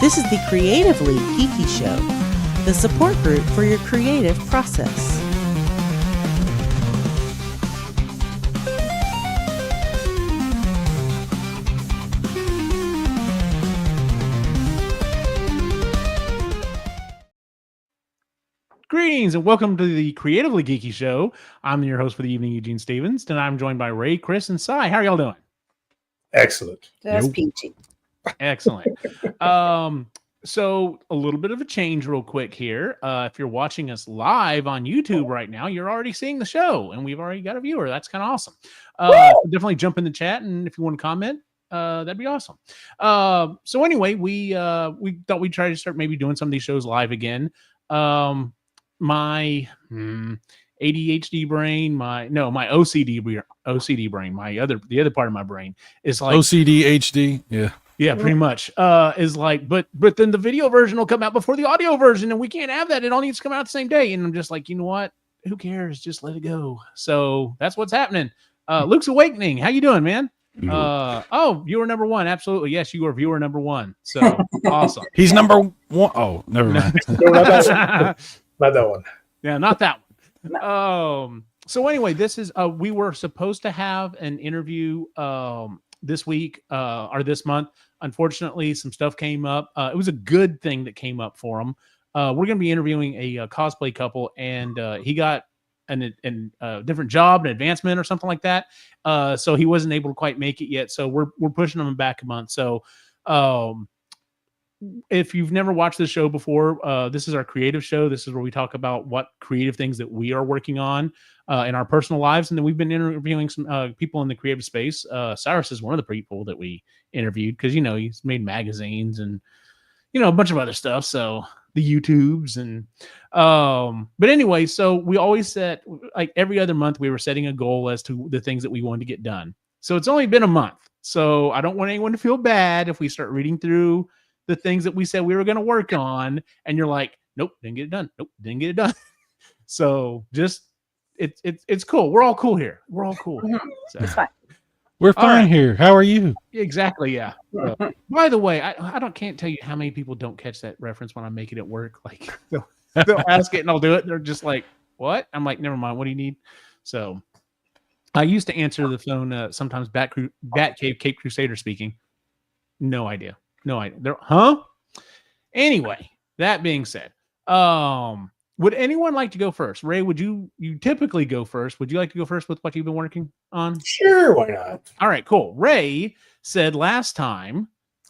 This is the Creatively Geeky Show, the support group for your creative process. Greetings and welcome to the Creatively Geeky Show. I'm your host for the evening, Eugene Stevens. Tonight I'm joined by Ray, Kris, and Cy. How are y'all doing? Excellent. That's peachy. Excellent. So a little bit of a change real quick here. If you're watching us live on YouTube right now, you're already seeing the show and we've already got a viewer. That's kind of awesome. Definitely jump in the chat, and if you want to comment, that'd be awesome. So anyway, we thought we'd try to start maybe doing some of these shows live again. My ADHD brain, my OCD brain, the other part of my brain is like OCD HD. Yeah, pretty much. Is like, but then the video version will come out before the audio version, and we can't have that. It all needs to come out the same day. And I'm just like, you know what? Who cares? Just let it go. So that's what's happening. Luke's Awakening. How you doing, man? Viewer number one. Absolutely. Yes, you are viewer number one. So awesome. He's number one. Oh, never mind. Not that one. Yeah, not that one. So anyway, this is we were supposed to have an interview this week or this month. Unfortunately, some stuff came up. It was a good thing that came up for him. We're going to be interviewing a cosplay couple, and he got a different job, an advancement or something like that. So he wasn't able to quite make it yet. So we're pushing him back a month. So if you've never watched this show before, this is our creative show. This is where we talk about what creative things that we are working on in our personal lives. And then we've been interviewing some people in the creative space. Cyrus is one of the people that we interviewed because, he's made magazines and, a bunch of other stuff. So the YouTubes and, but anyway, so we always set, like every other month, we were setting a goal as to the things that we wanted to get done. So it's only been a month. So I don't want anyone to feel bad if we start reading through the things that we said we were going to work on, and you're like, nope, didn't get it done. Nope, didn't get it done. So just, it's cool. We're all cool here. We're all cool. So. It's fine. We're fine here. How are you? Exactly. Yeah. By the way, can't tell you how many people don't catch that reference when I'm making it work. Like they'll ask it and I'll do it. They're just like, what? I'm like, never mind. What do you need? So I used to answer the phone sometimes. Cape Crusader speaking. No idea. Anyway, that being said, would anyone like to go first? Ray, you typically go first. Would you like to go first with what you've been working on? Sure, why not? All right, cool. Ray said last time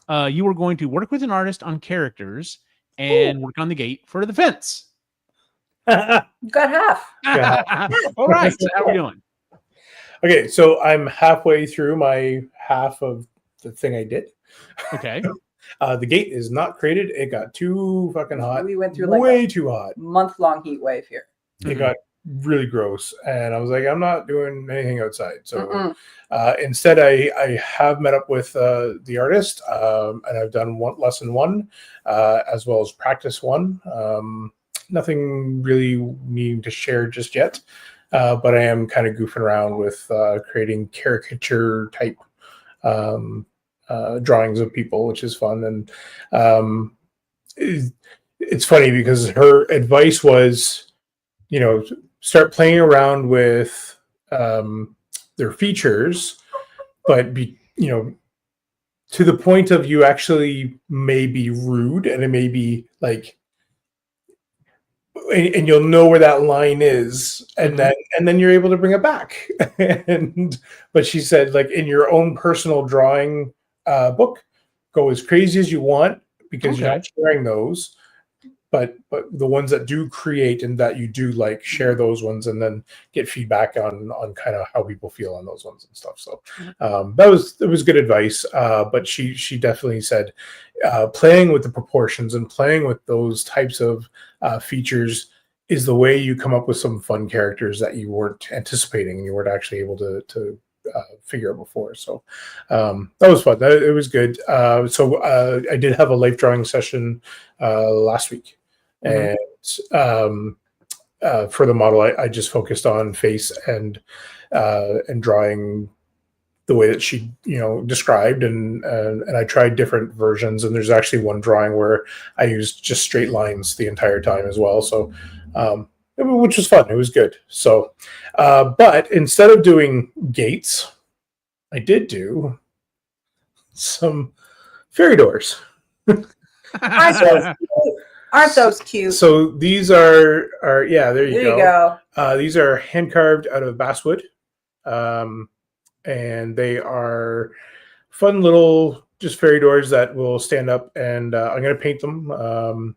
you were going to work with an artist on characters and work on the gate for the fence. Got half. All right, so how are we doing? Okay, so I'm halfway through my half of the thing I did. Okay. The gate is not created. It got too fucking hot. We went through way too hot. Month-long heat wave here. It got really gross, and I was like, I'm not doing anything outside. So instead, I have met up with the artist, and I've done lesson one, as well as practice one. Nothing really needing to share just yet, but I am kind of goofing around with creating caricature type drawings of people, which is fun. And it's funny because her advice was, start playing around with their features, but to the point of you actually may be rude, and it may be like, and you'll know where that line is, and then you're able to bring it back. But she said, like, in your own personal drawing book, go as crazy as you want, because you're not sharing those, but the ones that do create and that you do like, share those ones, and then get feedback on kind of how people feel on those ones and stuff. So it was good advice, but she definitely said playing with the proportions and playing with those types of features is the way you come up with some fun characters that you weren't anticipating and you weren't actually able to figure out before. So that was fun. It was good. So I did have a life drawing session last week, and for the model, I just focused on face and drawing the way that she described, and I tried different versions, and there's actually one drawing where I used just straight lines the entire time as well. So which was fun. It was good. So but instead of doing gates, I did do some fairy doors. Aren't those cute? So these are there you go. These are hand carved out of basswood, and they are fun little just fairy doors that will stand up, and I'm going to paint them.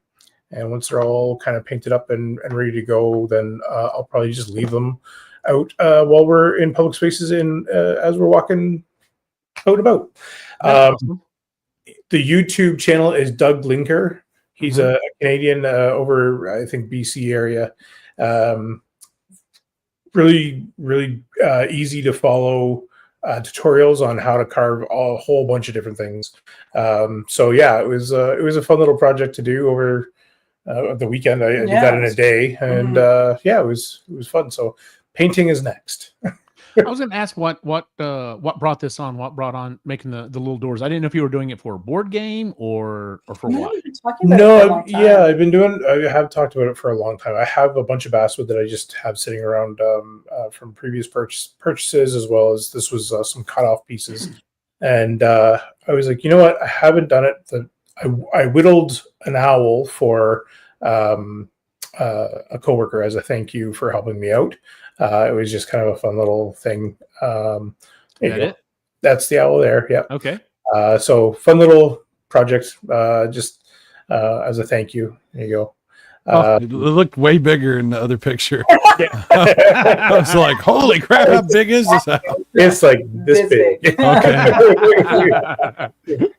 And once they're all kind of painted up and ready to go, then I'll probably just leave them out while we're in public spaces as we're walking out and about. Awesome. The YouTube channel is Doug Linker. He's a Canadian over, I think, BC area. Really, really easy to follow tutorials on how to carve a whole bunch of different things. So yeah, it was a fun little project to do over the weekend. I did that in a day, and it was fun. So painting is next. I was going to ask what brought this on? What brought on making the little doors? I didn't know if you were doing it for a board game or for what. I've been doing. I have talked about it for a long time. I have a bunch of basswood that I just have sitting around from previous purchases, as well as this was some cut off pieces. And I was like, you know what? I haven't done it. I whittled an owl for a coworker as a thank you for helping me out. It was just kind of a fun little thing. It? That's the owl there. Yeah. Okay. So fun little project, just as a thank you. There you go. It looked way bigger in the other picture. I was like, holy crap, how big is this owl? It's like this big. Okay.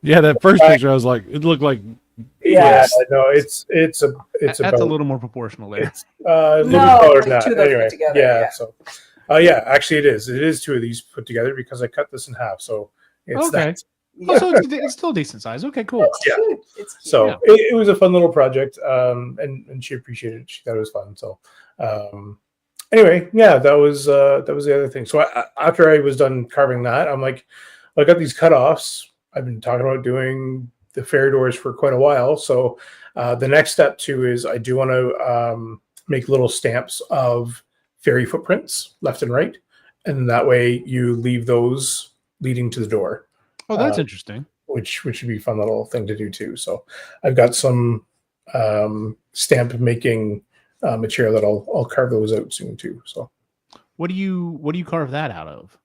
Yeah, that first picture, I was like, it looked like. Yeah, no, it's That's about, a little more proportional there. It's a little taller than that. Two of those Anyway, put together, yeah. So, actually, it is. It is two of these put together because I cut this in half. So it's Okay. that. Oh, so it's still decent size. Okay, cool. Yeah. It's cute. So it was a fun little project, and she appreciated it. She thought it was fun. So, anyway, yeah, that was the other thing. So after I was done carving that, I'm like, I got these cutoffs. I've been talking about doing the fairy doors for quite a while. So the next step too is I do want to make little stamps of fairy footprints left and right, and that way you leave those leading to the door. Oh, that's interesting. Which would be a fun little thing to do too. So I've got some stamp making material that I'll carve those out soon too. So what do you carve that out of?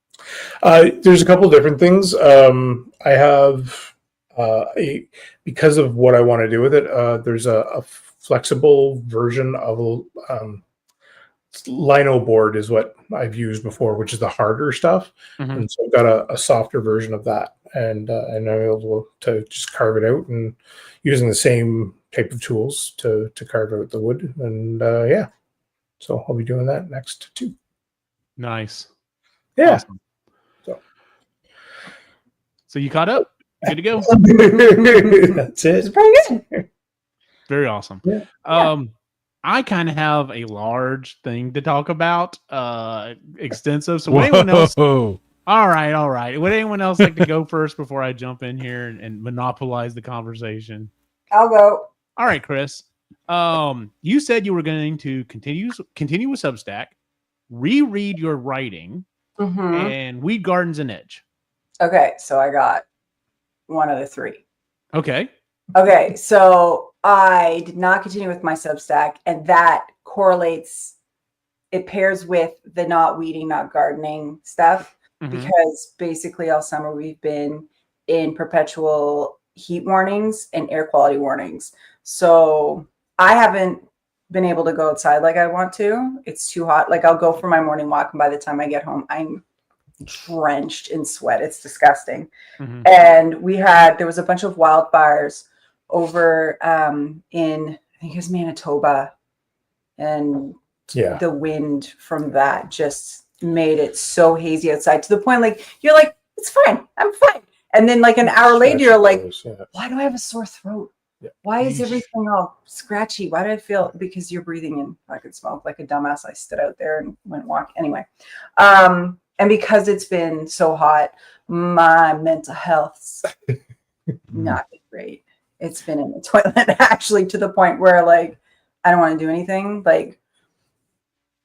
There's a couple of different things. I have because of what I want to do with it. There's a flexible version of lino board is what I've used before, which is the harder stuff. And so I've got a softer version of that, and I'm able to just carve it out and using the same type of tools to carve out the wood. And so I'll be doing that next too. Nice. Yeah. Awesome. So you caught up? Good to go. That's it. It's pretty good. Very awesome. Yeah. I kind of have a large thing to talk about, extensive. So would anyone else? All right. Would anyone else like to go first before I jump in here and monopolize the conversation? I'll go. All right, Kris. You said you were going to continue with Substack, reread your writing, and weed gardens and edge. Okay, so I got one of the three. Okay, so I did not continue with my Substack, and that correlates. It pairs with the not weeding, not gardening stuff, because basically all summer we've been in perpetual heat warnings and air quality warnings. So I haven't been able to go outside like I want to. It's too hot. Like I'll go for my morning walk, and by the time I get home, I'm drenched in sweat. It's disgusting. And there was a bunch of wildfires over in, I think it was Manitoba, and the wind from that just made it so hazy outside to the point like you're like, it's fine, I'm fine, and then like an hour later you're like, why do I have a sore throat? Why is everything all scratchy? Why do I feel? Because you're breathing in fucking smoke like a dumbass. I stood out there and went walk anyway. And because it's been so hot, my mental health's not been great. It's been in the toilet actually, to the point where like I don't want to do anything. Like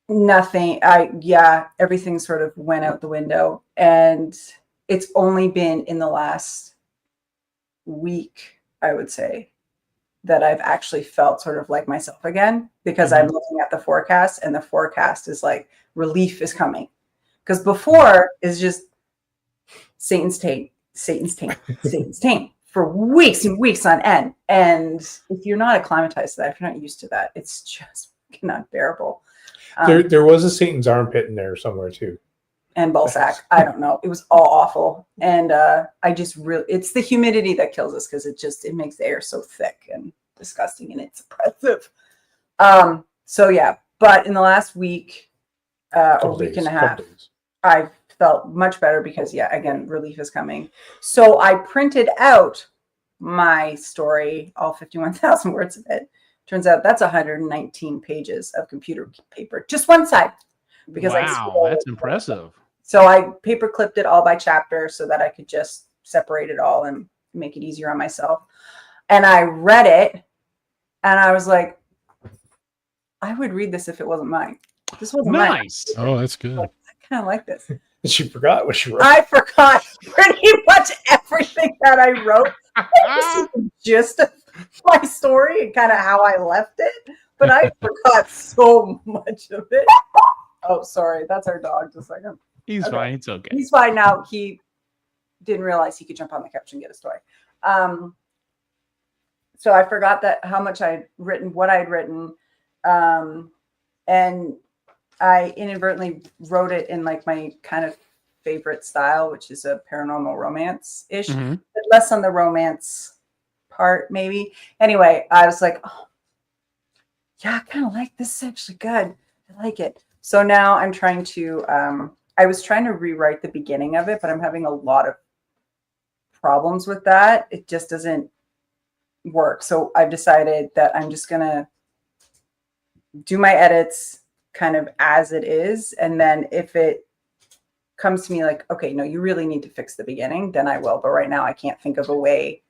nothing. Everything sort of went out the window. And it's only been in the last week, I would say, that I've actually felt sort of like myself again, because I'm looking at the forecast, and the forecast is like relief is coming. Because before is just Satan's taint, Satan's taint, Satan's taint for weeks and weeks on end. And if you're not acclimatized to that, if you're not used to that, it's just unbearable. There was a Satan's armpit in there somewhere too. And ballsack. I don't know. It was all awful. And I just really, it's the humidity that kills us, because it makes the air so thick and disgusting, and it's oppressive. So yeah, but in the last week, or week and a half, I've felt much better because, yeah, again, relief is coming. So I printed out my story, all 51,000 words of it. Turns out that's 119 pages of computer paper, just one side. Because that's impressive. So I paper clipped it all by chapter so that I could just separate it all and make it easier on myself. And I read it, and I was like, I would read this if it wasn't mine. This wasn't nice. Oh, that's good. Like, I kind of like this. She forgot what she wrote. I forgot pretty much everything that I wrote. This is the gist of my story and kind of how I left it, but I forgot so much of it. Oh, sorry. That's our dog. Just a second. He's fine. It's okay. He's fine now. He didn't realize he could jump on the couch and get his toy. So I forgot that how much I'd written, what I'd written. And I inadvertently wrote it in like my kind of favorite style, which is a paranormal romance-ish, but less on the romance part, maybe. Anyway, I was like, oh, yeah, I kind of like this. Is actually good. I like it. So now I'm trying to, I was trying to rewrite the beginning of it, but I'm having a lot of problems with that. It just doesn't work. So I've decided that I'm just going to do my edits kind of as it is. And then if it comes to me like, okay, no, you really need to fix the beginning, then I will. But right now I can't think of a way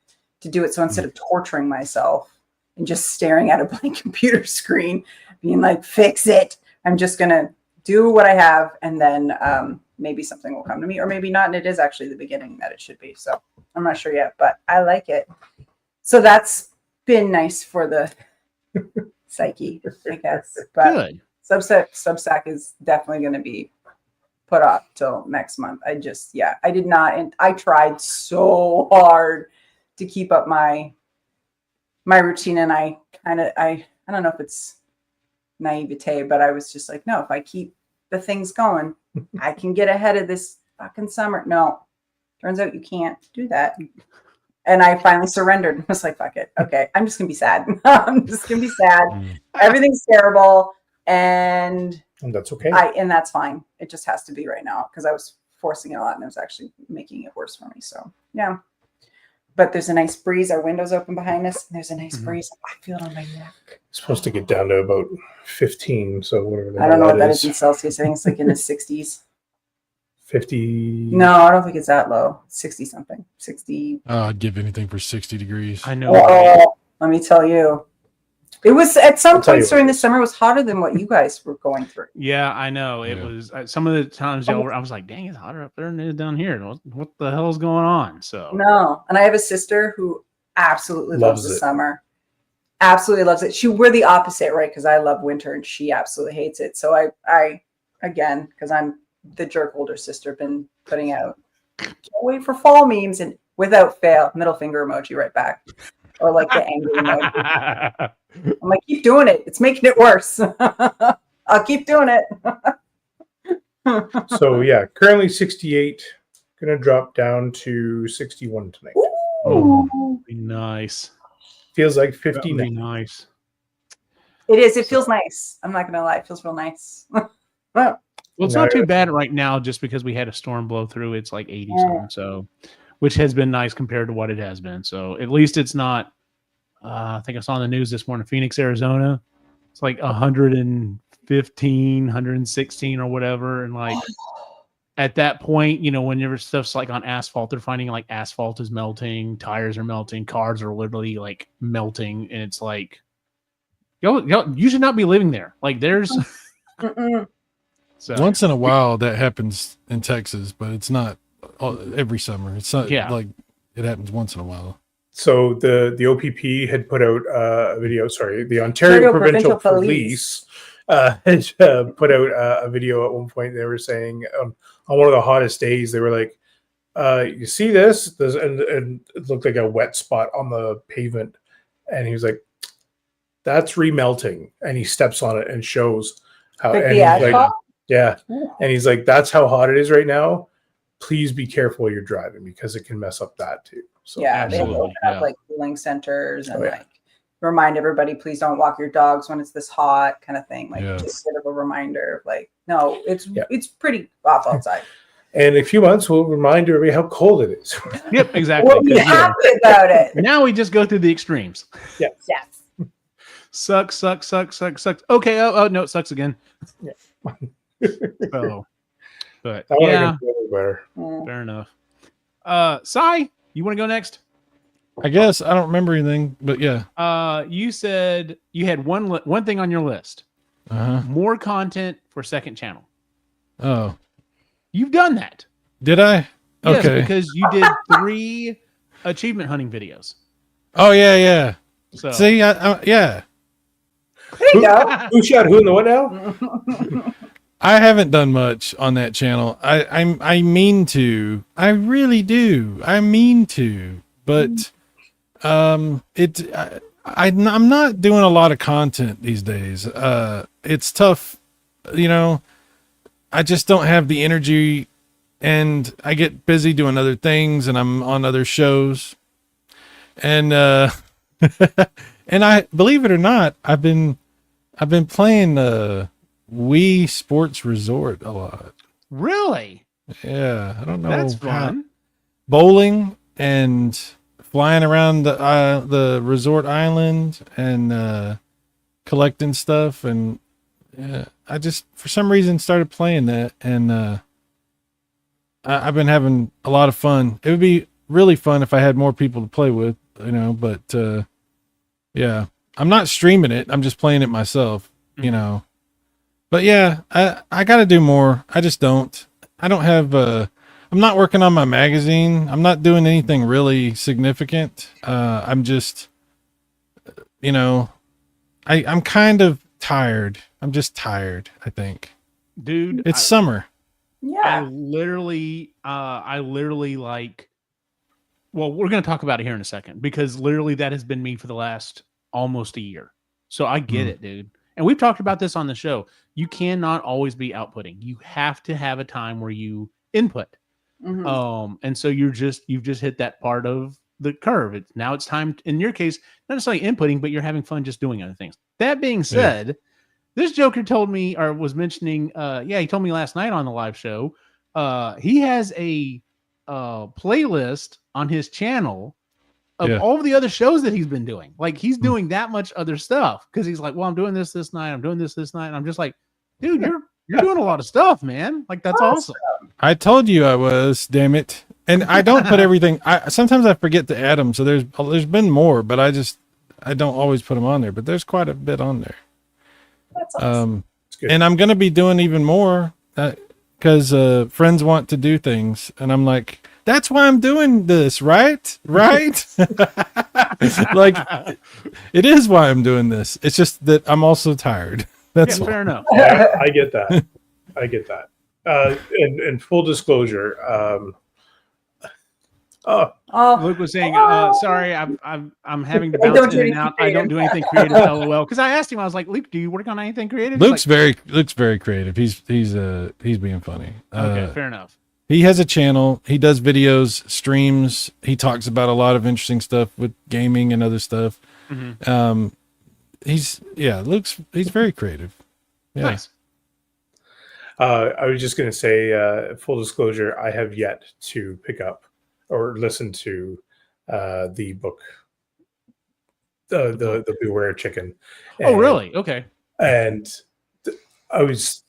to do it. So instead of torturing myself and just staring at a blank computer screen, being like, fix it, I'm just going to do what I have, and then maybe something will come to me, or maybe not. And it is actually the beginning that it should be. So I'm not sure yet, but I like it. So that's been nice for the psyche, I guess. But good. Substack is definitely going to be put off till next month. I did not. And I tried so hard to keep up my routine. And I don't know if it's naivete, but I was just like, no, if I keep the things going, I can get ahead of this fucking summer. No, turns out you can't do that. And I finally surrendered. I was like, fuck it. Okay, I'm just gonna be sad. I'm just gonna be sad. Everything's terrible, and that's okay. And that's fine. It just has to be right now, because I was forcing it a lot, and it was actually making it worse for me. So yeah. But there's a nice breeze. Our window's open behind us, and there's a nice breeze. I feel it on my neck. It's supposed to get down to about 15. So whatever. I don't know what that is in Celsius. I think it's like in the 60s. 50. No, I don't think it's that low. 60 something. 60. I'd give anything for 60 degrees. I know. Oh, let me tell you. It was at some points during the summer, it was hotter than what you guys were going through. Yeah, I know. It was some of the times I was like, dang, it's hotter up there than it is down here. What the hell is going on? So no. And I have a sister who absolutely loves the summer. Absolutely loves it. We're the opposite, right? Because I love winter and she absolutely hates it. So I again, because I'm the jerk older sister, been putting out, can't wait for fall memes, and without fail, middle finger emoji right back. Or like the angry emoji. I'm like, keep doing it. It's making it worse. I'll keep doing it. So yeah, currently 68. Gonna drop down to 61 tonight. Oh, nice. Feels like 59. Nice. It is. It feels nice. I'm not gonna lie. It feels real nice. Well, it's not too bad right now, just because we had a storm blow through. It's like 80 something, so which has been nice compared to what it has been. So at least it's not. I think I saw on the news this morning, Phoenix, Arizona. It's like 115, 116 or whatever, and like at that point, whenever stuff's like on asphalt, they're finding like asphalt is melting, tires are melting, cars are literally like melting, and it's like, yo, you should not be living there. Like, there's so Once in a while that happens in Texas, but it's not every summer. It's not like it happens once in a while. So the OPP had put out a video. Sorry, the Ontario Provincial Police had put out a video at one point. They were saying on one of the hottest days, they were like, "You see this?" And it looked like a wet spot on the pavement, and he was like, "That's remelting," and he steps on it and shows how. Like and the asphalt? yeah, and he's like, "That's how hot it is right now. Please be careful while you're driving because it can mess up that too." So, yeah, they open up like cooling centers and like remind everybody, please don't walk your dogs when it's this hot, kind of thing. Like just a bit of a reminder of like, no, it's pretty awful outside. And in a few months, we'll remind everybody how cold it is. Yep, exactly. We'll be happy about it. Now we just go through the extremes. Yes. Sucks. Okay. Oh no, it sucks again. Yeah. So, but better. Fair enough. Sai, you want to go next? I guess I don't remember anything, but yeah. You said you had one thing on your list. More content for second channel. Oh, you've done that. Did I? Yes, okay. Because you did 3 achievement hunting videos. Oh yeah. So see, yeah. There you go. Who shot who in the what now? I haven't done much on that channel. I mean to. I really do. I mean to. But I'm not doing a lot of content these days. It's tough, I just don't have the energy, and I get busy doing other things, and I'm on other shows. And and I believe it or not, I've been playing Wii Sports Resort a lot. Really? Yeah, I don't know. That's fun. Bowling and flying around the resort island and collecting stuff, and I just for some reason started playing that, and I've been having a lot of fun. It would be really fun if I had more people to play with, but yeah, I'm not streaming it. I'm just playing it myself, But yeah, I got to do more. I just don't. I don't have. I'm not working on my magazine. I'm not doing anything really significant. I'm just, I'm kind of tired. I'm just tired, I think. Dude, it's summer. Yeah. I literally like, well, we're going to talk about it here in a second, because literally that has been me for the last almost a year. So I get it, dude. And we've talked about this on the show. You cannot always be outputting. You have to have a time where you input. And so you've just hit that part of the curve. Now it's time, in your case, not necessarily inputting, but you're having fun just doing other things. That being said, this joker told me, or was mentioning, he told me last night on the live show, he has a playlist on his channel of all of the other shows that he's been doing. Like, he's doing that much other stuff, because he's like, well, I'm doing this night, I'm doing this night, and I'm just like, dude, you're doing a lot of stuff, man. Like, that's awesome. I told you I was, damn it. And I don't put everything. Sometimes I forget to add them. So there's been more, but I don't always put them on there. But there's quite a bit on there. That's awesome. And I'm gonna be doing even more because friends want to do things, and I'm like, that's why I'm doing this, right? Right? Like, it is why I'm doing this. It's just that I'm also tired. That's fair enough. Yeah, I get that. I get that. And full disclosure, Luke was saying, sorry, I'm having to bounce in and out. I don't do anything creative, LOL. Because I asked him, I was like, Luke, do you work on anything creative? Luke's very creative. He's being funny. Okay, fair enough. He has a channel. He does videos, streams. He talks about a lot of interesting stuff with gaming and other stuff. He's very creative. Yeah. Nice. I was just going to say, full disclosure, I have yet to pick up or listen to the book, the Beware Chicken. Oh, really? Okay. And I was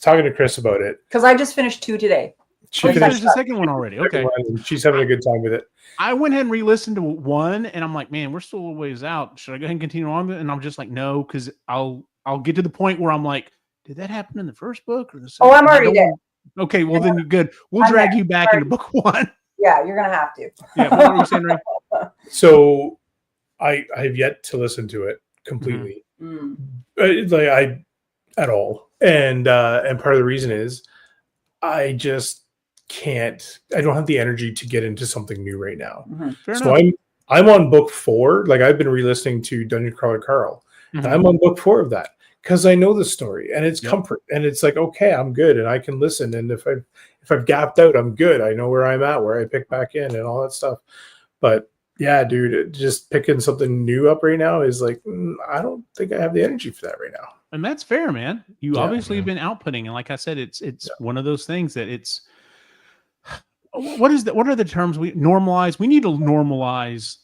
talking to Kris about it. Because I just finished 2 today. She You finished finished the second one already. Okay. one. She's having a good time with it. I went ahead and re-listened to 1, and I'm like, man, we're still a ways out. Should I go ahead and continue on with it? And I'm just like, no, because I'll get to the point where I'm like, did that happen in the first book or the second? Oh, I'm already there. Okay, well then you're good. We'll drag you back into book 1. Yeah, you're gonna have to. Yeah, what were you saying, Ray? So I have yet to listen to it completely. At all. And part of the reason is I just can't. I don't have the energy to get into something new right now. Fair So enough. I'm on book 4. Like I've been re-listening to Dungeon Crawler Carl. And I'm on book 4 of that because I know the story and it's comfort and it's like, okay, I'm good and I can listen. And if I've gapped out, I'm good. I know where I'm at, where I pick back in and all that stuff. But yeah, dude, just picking something new up right now is like, I don't think I have the energy for that right now. And that's fair, man. You obviously have been outputting, and like I said, it's one of those things that it's. What are the terms we normalize? We need to normalize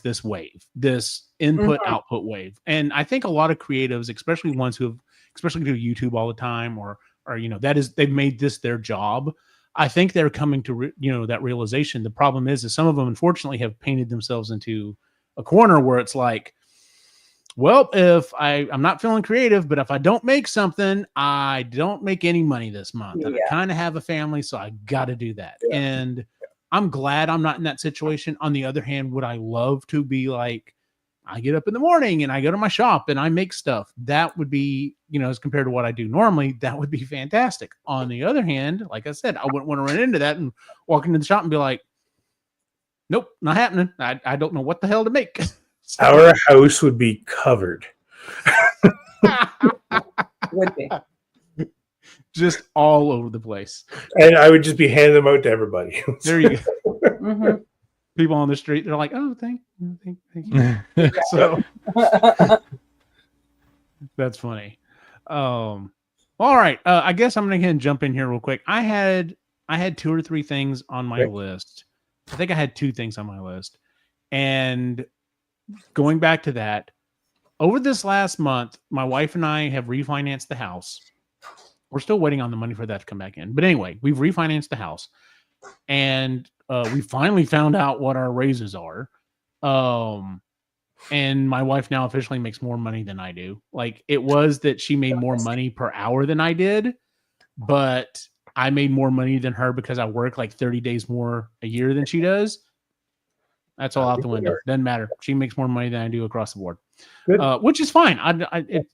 this wave, this input output wave, and I think a lot of creatives, especially ones who especially do YouTube all the time, or they've made this their job. I think they're coming to that realization. The problem is some of them, unfortunately, have painted themselves into a corner where it's like, well, if I'm not feeling creative, but if I don't make something, I don't make any money this month. And I kind of have a family, so I got to do that. Yeah. And I'm glad I'm not in that situation. On the other hand, would I love to be like, I get up in the morning and I go to my shop and I make stuff? That would be, as compared to what I do normally, that would be fantastic. On the other hand, like I said, I wouldn't want to run into that and walk into the shop and be like, nope, not happening. I don't know what the hell to make. Our house would be covered. Would be. Just all over the place. And I would just be handing them out to everybody. There you go. People on the street, they're like, oh, thank you. So that's funny. All right. I guess I'm going to jump in here real quick. I had 2 or 3 things on my list. I think I had 2 things on my list. And going back to that, over this last month, my wife and I have refinanced the house. We're still waiting on the money for that to come back in. But anyway, we've refinanced the house. And we finally found out what our raises are. And my wife now officially makes more money than I do. Like, it was that she made more money per hour than I did, but I made more money than her because I work like 30 days more a year than she does. That's all out the window. Doesn't matter. She makes more money than I do across the board, which is fine.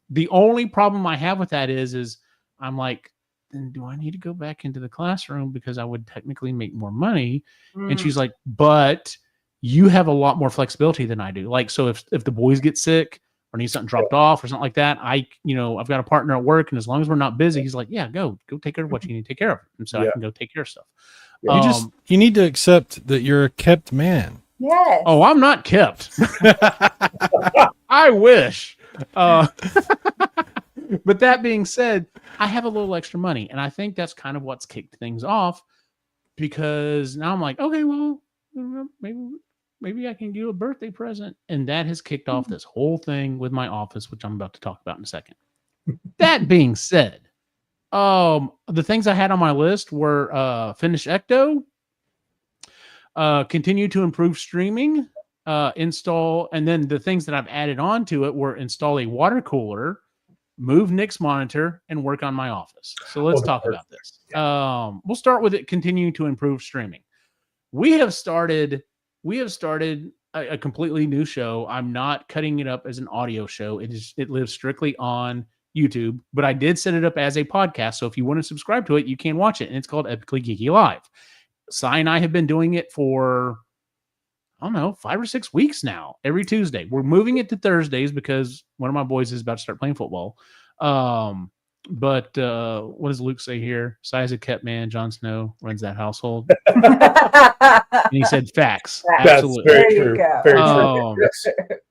The only problem I have with that is I'm like, then do I need to go back into the classroom because I would technically make more money? And she's like, but you have a lot more flexibility than I do. Like, so if the boys get sick or need something dropped off or something like that, I've got a partner at work, and as long as we're not busy, he's like, yeah, go take care of what you need to take care of. And so I can go take care of stuff. You need to accept that you're a kept man. Yes. Oh, I'm not kept. I wish. But that being said, I have a little extra money, and I think that's kind of what's kicked things off, because now I'm like, okay, well, maybe I can do a birthday present. And that has kicked off this whole thing with my office, which I'm about to talk about in a second. That being said, the things I had on my list were finish Ecto, continue to improve streaming, install, and then the things that I've added on to it were install a water cooler, move Nick's monitor, and work on my office. So let's talk about this. We'll start with it, continuing to improve streaming. We have started a completely new show. I'm not cutting it up as an audio show. It lives strictly on YouTube, but I did set it up as a podcast. So if you want to subscribe to it, you can watch it. And it's called Epically Geeky Live. Cy and I have been doing it for, I don't know, 5 or 6 weeks now, every Tuesday. We're moving it to Thursdays because one of my boys is about to start playing football. But what does Luke say here? Cy's a kept man. Jon Snow runs that household. And he said facts. Absolutely. That's very true. Very true. Yes.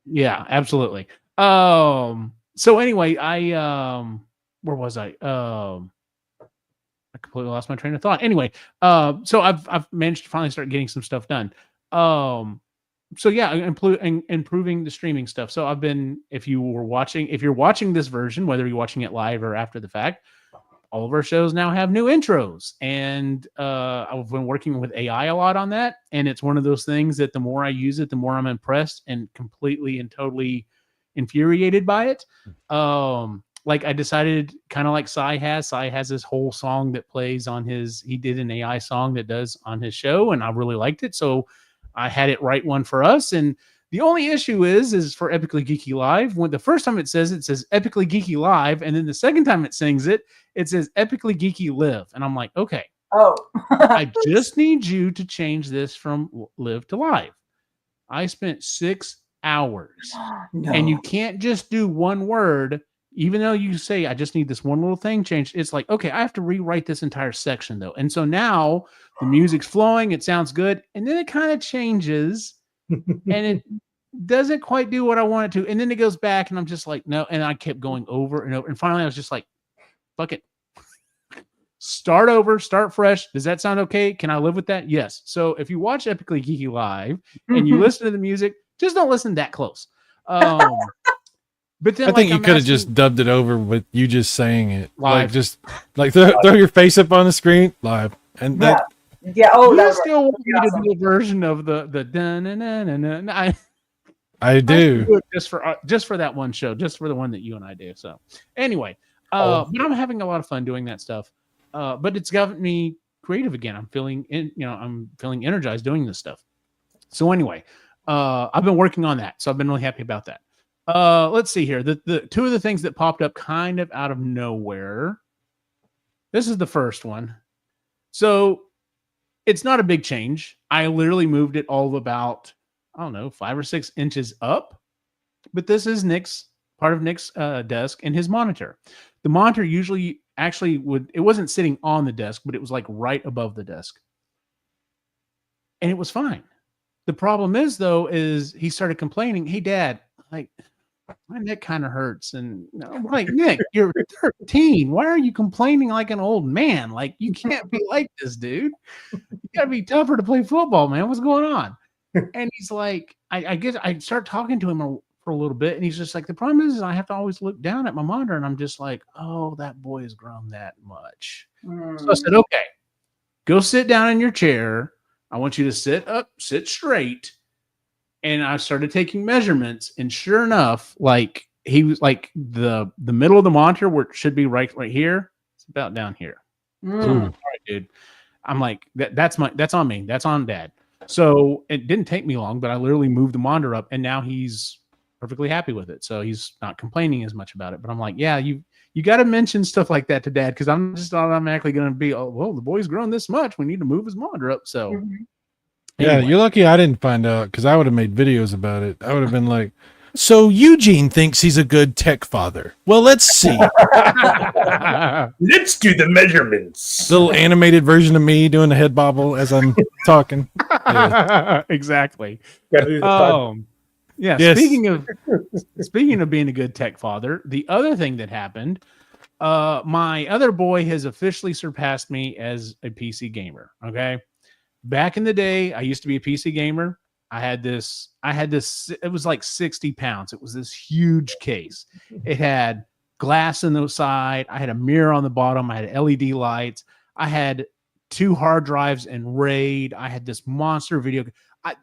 Yeah, absolutely. So anyway, where was I? I completely lost my train of thought. Anyway, so I've managed to finally start getting some stuff done. so yeah, improving the streaming stuff. So I've been, if you're watching this version, whether you're watching it live or after the fact, all of our shows now have new intros, and I've been working with AI a lot on that. And it's one of those things that the more I use it, the more I'm impressed and completely and totally infuriated by it. Like I decided, kind of like Sai has this whole song that plays on he did an AI song that does on his show, and I really liked it. So I had it write one for us. And the only issue is for Epically Geeky Live, when the first time it says Epically Geeky Live, and then the second time it sings it says Epically Geeky Live. And I'm like, okay, I just need you to change this from live to live. I spent 6 hours. No. And you can't just do one word, even though you say, I just need this one little thing changed. It's like, okay, I have to rewrite this entire section though. And so now the music's flowing, it sounds good. And then it kind of changes and it doesn't quite do what I want it to. And then it goes back and I'm just like, no. And I kept going over and over. And finally I was just like, fuck it. Start over, start fresh. Does that sound okay? Can I live with that? Yes. So if you watch Epically Geeky Live and you listen to the music, just don't listen that close. But then, I think you could have just dubbed it over with you just saying it live. Like just like throw your face up on the screen live, and that. Yeah. Oh, you that's still want me to do a version of the I do just for that one show, just for the one that you and I do. So anyway, but I'm having a lot of fun doing that stuff. But it's got me creative again. I'm feeling energized doing this stuff. So anyway, I've been working on that. So I've been really happy about that. Let's see here. The two of the things that popped up kind of out of nowhere. This is the first one. So it's not a big change. I literally moved it all of about, I don't know, 5 or 6 inches up. But this is part of Nick's desk and his monitor. The monitor usually it wasn't sitting on the desk, but it was like right above the desk. And it was fine. The problem is he started complaining, hey, Dad, like, my neck kind of hurts. And I'm like, Nick, you're 13. Why are you complaining like an old man? Like, you can't be like this, dude. You got to be tougher to play football, man. What's going on? And he's like, I guess I start talking to him for a little bit. And he's just like, the problem is I have to always look down at my monitor. And I'm just like, oh, that boy has grown that much. So I said, okay, go sit down in your chair. I want you to sit up, sit straight. And I started taking measurements, and sure enough, like he was like the middle of the monitor where it should be right here. It's about down here. All right, dude. I'm like, that's on me. That's on Dad. So it didn't take me long, but I literally moved the monitor up, and now he's perfectly happy with it. So he's not complaining as much about it. But I'm like, yeah, you got to mention stuff like that to Dad, because I'm just automatically going to be, oh, well, the boy's grown this much. We need to move his monitor up. So. Yeah, you're lucky I didn't find out, because I would have made videos about it. I would have been like, so Eugene thinks he's a good tech father. Well, let's see. Let's do the measurements. Little animated version of me doing the head bobble as I'm talking. Yeah. Exactly. Yeah. Yes. Speaking of being a good tech father, the other thing that happened, my other boy has officially surpassed me as a PC gamer. Okay. Back in the day, I used to be a PC gamer. I had this, it was like 60 pounds. It was this huge case. It had glass on the side. I had a mirror on the bottom. I had LED lights. I had 2 hard drives and RAID. I had this monster video.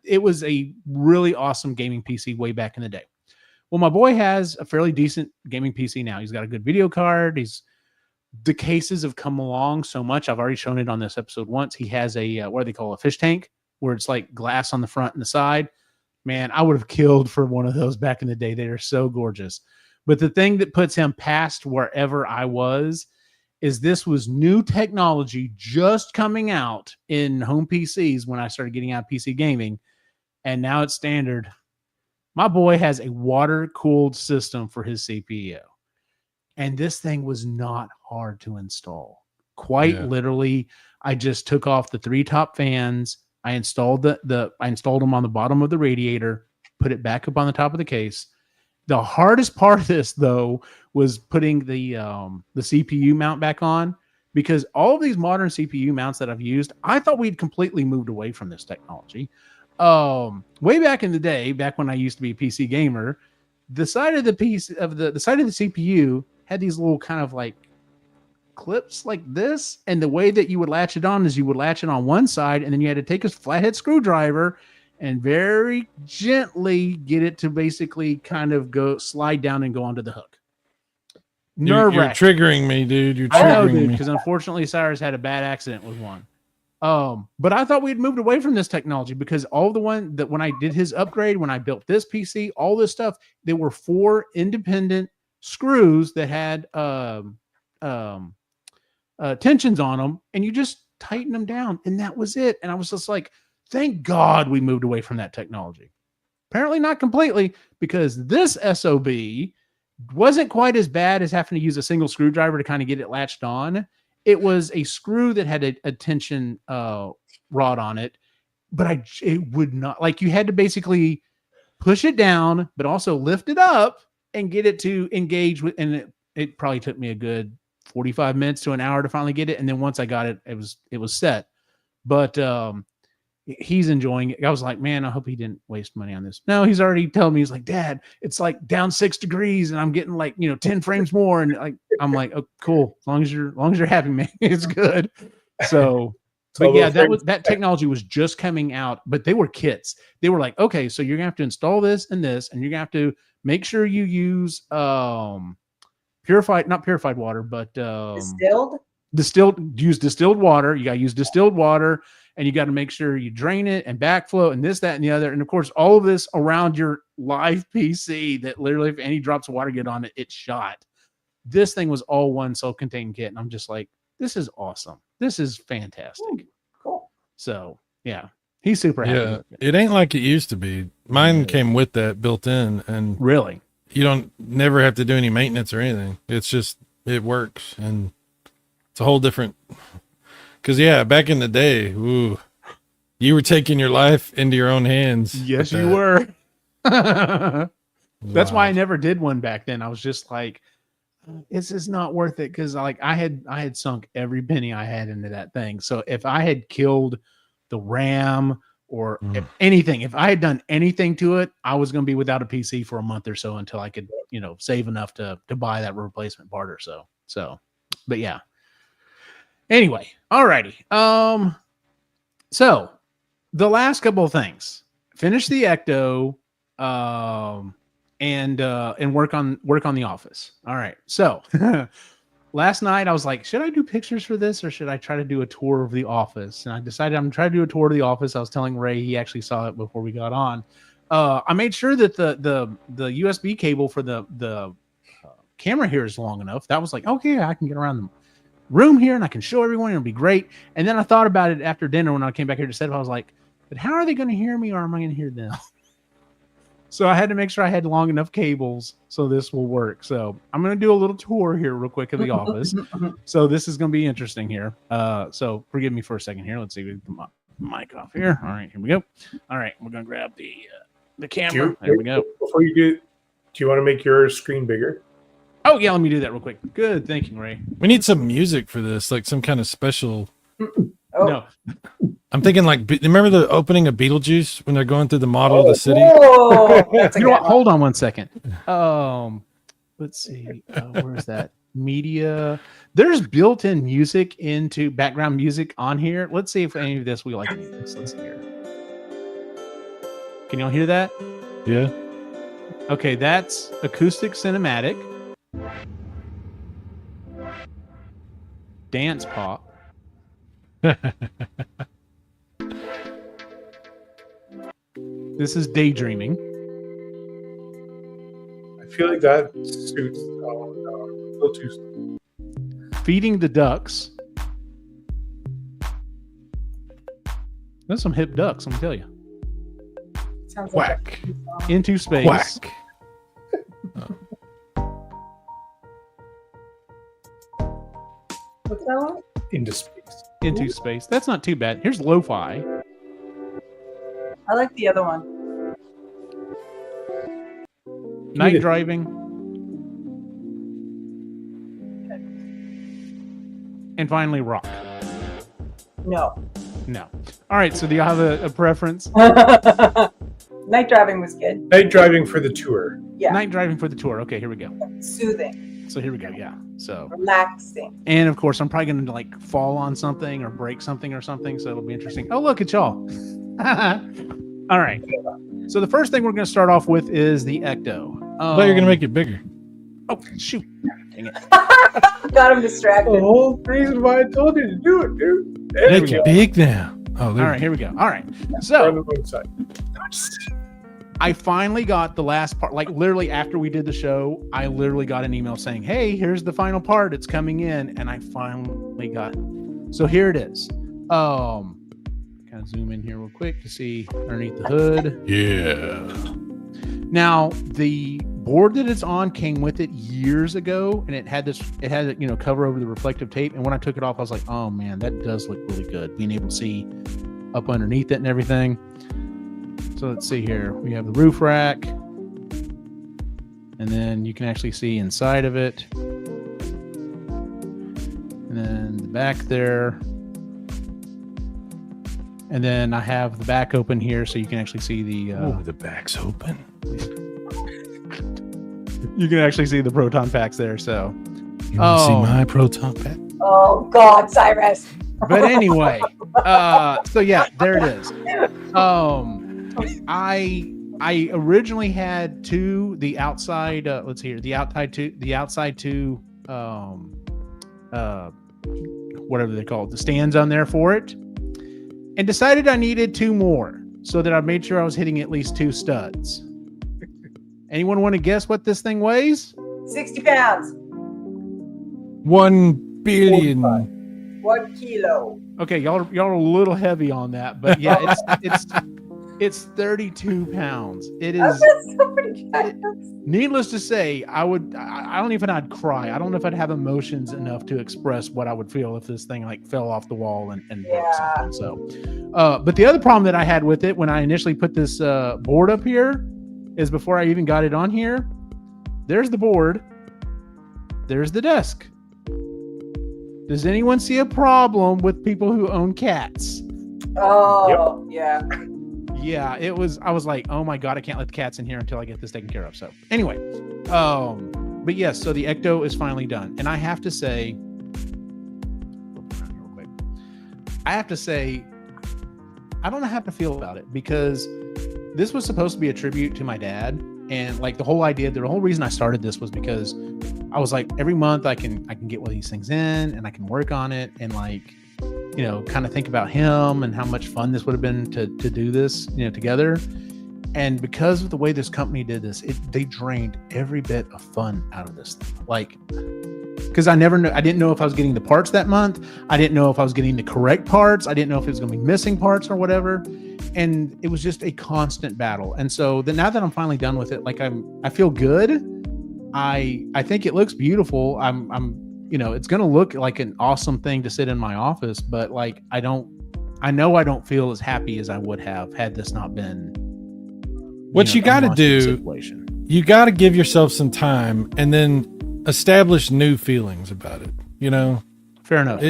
It was a really awesome gaming PC way back in the day. Well, my boy has a fairly decent gaming PC now. He's got a good video card. The cases have come along so much. I've already shown it on this episode once. He has a, what do they call a fish tank, where it's like glass on the front and the side. Man, I would have killed for one of those back in the day. They are so gorgeous. But the thing that puts him past wherever I was is this was new technology just coming out in home PCs when I started getting out PC gaming. And now it's standard. My boy has a water-cooled system for his CPU. And this thing was not hard to install. Quite literally, I just took off the 3 top fans. I installed I installed them on the bottom of the radiator, put it back up on the top of the case. The hardest part of this, though, was putting the CPU mount back on, because all of these modern CPU mounts that I've used, I thought we'd completely moved away from this technology. way back in the day, back when I used to be a PC gamer, the side of the piece of the side of the CPU had these little kind of like clips like this, and the way that you would latch it on is you would latch it on one side, and then you had to take a flathead screwdriver and very gently get it to basically kind of go slide down and go onto the hook. You're triggering me, dude. You're triggering me. Because unfortunately Cyrus had a bad accident with one. But I thought we had moved away from this technology, because all the one that when I did his upgrade, when I built this PC, all this stuff, there were 4 independent screws that had tensions on them, and you just tighten them down, and that was it. And I was just like, thank God we moved away from that technology. Apparently not completely, because this SOB wasn't quite as bad as having to use a single screwdriver to kind of get it latched on. It was a screw that had a tension rod on it, but it would not, like, you had to basically push it down, but also lift it up and get it to engage with. And it probably took me a good 45 minutes to an hour to finally get it. And then once I got it, it was set. But he's enjoying it. I was like, man, I hope he didn't waste money on this. No, he's already telling me, he's like, Dad, it's like down 6 degrees and I'm getting like, 10 frames more. And like, I'm like, oh, cool. As long as you're happy, man, it's good. So, but yeah, that technology was just coming out, but they were kits. They were like, okay, so you're gonna have to install this, and you're gonna have to make sure you use not purified water, but use distilled water. You gotta use distilled water. And you got to make sure you drain it and backflow and this, that, and the other. And of course, all of this around your live PC that literally, if any drops of water get on it, it's shot. This thing was all one self-contained kit. And I'm just like, this is awesome. This is fantastic. Ooh, cool. So yeah, he's super happy. Yeah, it ain't like it used to be. Mine came with that built in, and really, you never have to do any maintenance or anything. It's just, it works, and it's a whole different. Because, yeah, back in the day, you were taking your life into your own hands. Yes, you were. That's why I never did one back then. I was just like, it's just not worth it, because like I had sunk every penny I had into that thing. So if I had killed the RAM or if I had done anything to it, I was going to be without a PC for a month or so until I could, save enough to buy that replacement part or so. So, but yeah. Anyway, alrighty. So the last couple of things: finish the Ecto, and work on the office. All right. So last night I was like, should I do pictures for this, or should I try to do a tour of the office? And I decided I'm trying to do a tour of the office. I was telling Ray, he actually saw it before we got on. I made sure that the USB cable for the camera here is long enough. That was like, okay, I can get around them. Room here and I can show everyone, it'll be great. And then I thought about it after dinner when I came back here to set up. I was like, but how are they going to hear me, or am I going to hear them? So I had to make sure I had long enough cables so this will work. So I'm going to do a little tour here real quick of the office. So this is going to be interesting here. So forgive me for a second here. Let's see. We get the mic off here. All right, here we go. All right, we're going to grab the camera. There we go. Before you do you want to make your screen bigger? Oh, yeah, let me do that real quick. Good thinking, Ray. We need some music for this, like some kind of special. No. I'm thinking like, remember the opening of Beetlejuice when they're going through the model of the city? You know what? Hold on one second. Let's see. Where's that? Media. There's built-in music into background music on here. Let's see if any of this we like any of this. Let's see here. Can y'all hear that? Yeah. Okay, that's acoustic cinematic. Dance pop. This is daydreaming. I feel like that suits a little too. Feeding the ducks. There's some hip ducks, I'm tell you. Sounds Whack. like Into space. Whack. what's that one? Into space. Into space. That's not too bad. Here's lo-fi. I like the other one. Night driving. And finally rock. No. No. All right. So do you have a preference? Night driving was good. Night driving for the tour. Yeah. Night driving for the tour. Okay, here we go. Soothing. So here we go. Yeah. So, Relaxing. and of course, I'm probably going to like fall on something or break something or something. So it'll be interesting. Oh, look at y'all. All right. So the first thing we're going to start off with is the Ecto. I thought you were gonna make it bigger. Oh, shoot. Dang it. Got him distracted. The whole reason why I told you to do it, dude. There Make we it go. big now. Oh, All there right, here we go. All right. On So the wrong side. I finally got the last part. Like literally after we did the show, I literally got an email saying, "Hey, here's the final part. It's coming in." And I finally got. So here it is. Kind of zoom in here real quick to see underneath the hood. Yeah. Now the board that it's on came with it years ago, and it had cover over the reflective tape. And when I took it off, I was like, "Oh man, that does look really good." Being able to see up underneath it and everything. So let's see here. We have the roof rack, and then you can actually see inside of it, and then the back there, and then I have the back open here, so you can actually see the. Oh, the back's open. You can actually see the proton packs there. So, You want to see my proton pack? Oh God, Cyrus. but anyway, so yeah, there it is. I originally had two. The outside, let's see here. The outside two. Whatever they call it, the stands on there for it, and decided I needed two more, so that I made sure I was hitting at least two studs. Anyone want to guess what this thing weighs? 60 pounds. 1 billion. 1 kilo. Okay, y'all are a little heavy on that, but yeah, it's 32 pounds. It is. That's so pretty good. Needless to say, I don't even I'd cry. I don't know if I'd have emotions enough to express what I would feel if this thing like fell off the wall and broke something. So, but the other problem that I had with it when I initially put this board up here is before I even got it on here, there's the board, there's the desk. Does anyone see a problem with people who own cats? Oh, yeah. Yeah, I was like, oh my God, I can't let the cats in here until I get this taken care of. So anyway, but yes, so the Ecto is finally done. And I have to say, I don't know how to feel about it, because this was supposed to be a tribute to my dad. And like the whole reason I started this was because I was like, every month I can get one of these things in and I can work on it and like, kind of think about him and how much fun this would have been to do this, together. And because of the way this company did this, they drained every bit of fun out of this thing. Like, because I didn't know if I was getting the parts that month. I didn't know if I was getting the correct parts. I didn't know if it was going to be missing parts or whatever. And it was just a constant battle. And so now that I'm finally done with it, like I feel good. I think it looks beautiful. It's going to look like an awesome thing to sit in my office, but like, I know I don't feel as happy as I would have had this not been. What you got to do, you got to give yourself some time and then establish new feelings about it. Fair enough.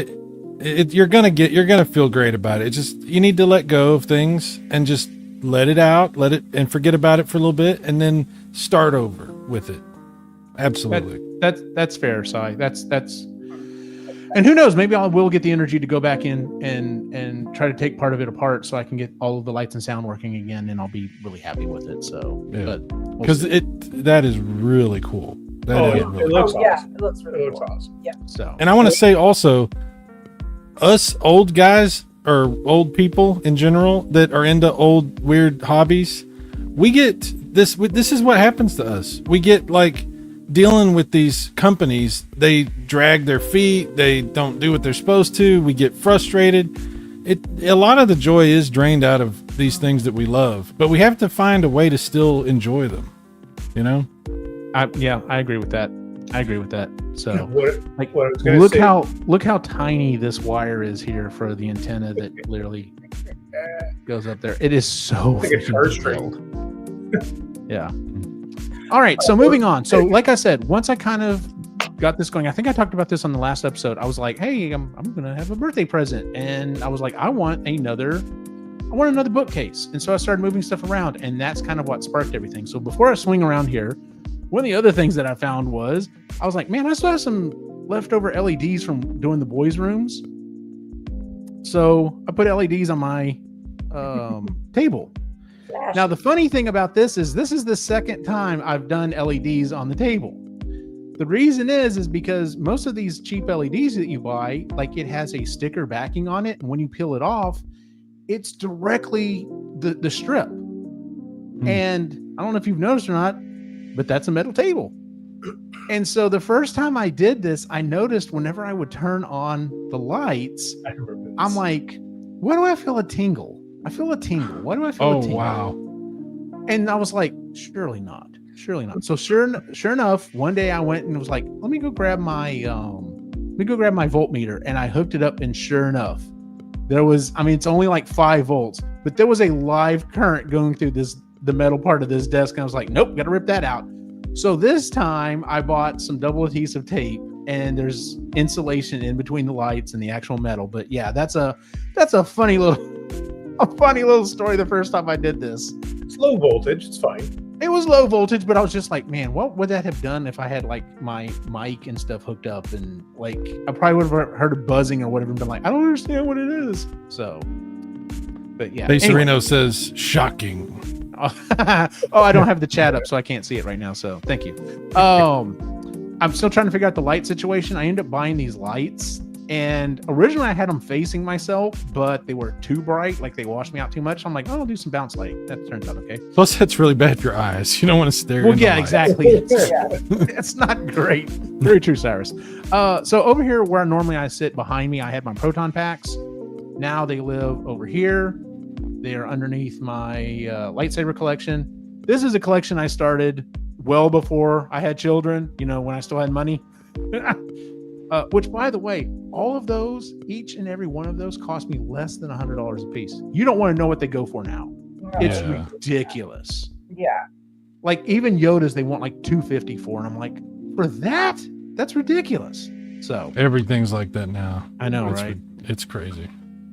You're gonna feel great about it. It's just, you need to let go of things and just let it out, and forget about it for a little bit, and then start over with it. Absolutely. That's fair, Si. That's and who knows, maybe I will get the energy to go back in and try to take part of it apart so I can get all of the lights and sound working again, and I'll be really happy with it. So, yeah. Because that is really cool. It looks awesome. It looks really cool. Awesome. Yeah. So, and I want to say also, us old guys or old people in general that are into old weird hobbies, we get this. This is what happens to us. We get like dealing with these companies. They drag their feet. They don't do what they're supposed to. We get frustrated. A lot of the joy is drained out of these things that we love, but we have to find a way to still enjoy them. I agree with that. So, look how tiny this wire is here for the antenna that literally goes up there. It is so like a charge detailed. Yeah. All right. So moving on. So like I said, once I kind of got this going, I think I talked about this on the last episode. I was like, hey, I'm going to have a birthday present. And I was like, I want another I want another bookcase. And so I started moving stuff around, and that's kind of what sparked everything. So before I swing around here, one of the other things that I found was, I was like, man, I still have some leftover LEDs from doing the boys' rooms. So I put LEDs on my table. Now, the funny thing about this is the second time I've done LEDs on the table. The reason is because most of these cheap LEDs that you buy, like, it has a sticker backing on it. And when you peel it off, it's directly the strip. And I don't know if you've noticed or not, but that's a metal table. And so the first time I did this, I noticed whenever I would turn on the lights, I'm like, why do I feel a tingle? I feel a tingle. Why do I feel a tingle? Wow. And I was like, surely not. So sure enough, one day I went and was like, let me go grab my voltmeter, and I hooked it up, and sure enough, there was, I mean, it's only like 5 volts, but there was a live current going through the metal part of this desk. And I was like, nope, got to rip that out. So this time I bought some double adhesive tape, and there's insulation in between the lights and the actual metal. But yeah, that's a funny little story. The first time I did this, It's low voltage. It's fine. it was low voltage, but I was just like, man, what would that have done if I had like my mic and stuff hooked up? And like, I probably would have heard a buzzing or whatever and been like, I don't understand what it is. So, but yeah. Base Anyway. Sereno says shocking. Oh, I don't have the chat up, so I can't see it right now. So thank you. I'm still trying to figure out the light situation. I ended up buying these lights, and originally I had them facing myself, but they were too bright. Like, they washed me out too much. I'm like, oh, I'll do some bounce light. That turns out okay. Plus, that's really bad for your eyes. You don't want to stare. Well, in yeah, the light. exactly. It's not great. Very true, Cyrus. So over here where normally I sit, behind me, I had my proton packs. Now they live over here. They are underneath my lightsaber collection. This is a collection I started well before I had children, when I still had money. Which, by the way, all of those, each and every one of those cost me less than $100 a piece. You don't want to know what they go for now. It's ridiculous. Yeah. Like, even Yoda's, they want like $250 for, and I'm like, for that? That's ridiculous. So Everything's like that now. I know, It's right? It's crazy.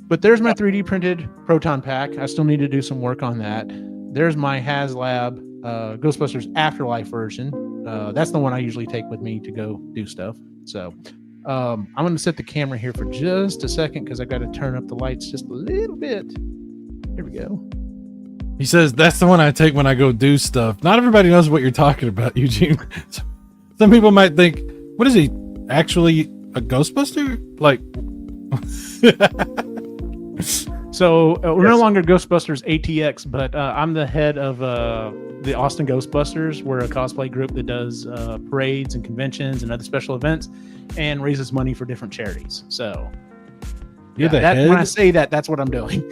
But there's my 3D printed proton pack. I still need to do some work on that. There's my HasLab Ghostbusters Afterlife version. That's the one I usually take with me to go do stuff. So I'm going to set the camera here for just a second because I got to turn up the lights just a little bit. Here we go. He says that's the one I take when I go do stuff. Not everybody knows what you're talking about, Eugene. Some people might think, what is he, actually a Ghostbuster? Like... So we're no longer Ghostbusters ATX, but I'm the head of the Austin Ghostbusters. We're a cosplay group that does parades and conventions and other special events and raises money for different charities. So You're the head? when I say that, that's what I'm doing.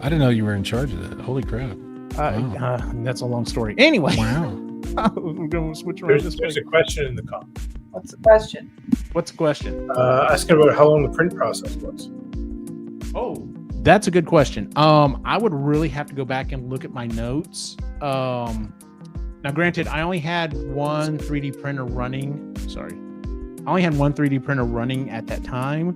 I didn't know you were in charge of that. Holy crap. Wow. That's a long story. Anyway, Wow. I'm going to switch around this way. There's a question in the comments. What's the question? What's the question? Asking about how long the print process was. Oh, that's a good question. I would really have to go back and look at my notes. Now, granted, I only had one 3D printer running. Sorry. I only had one 3D printer running at that time,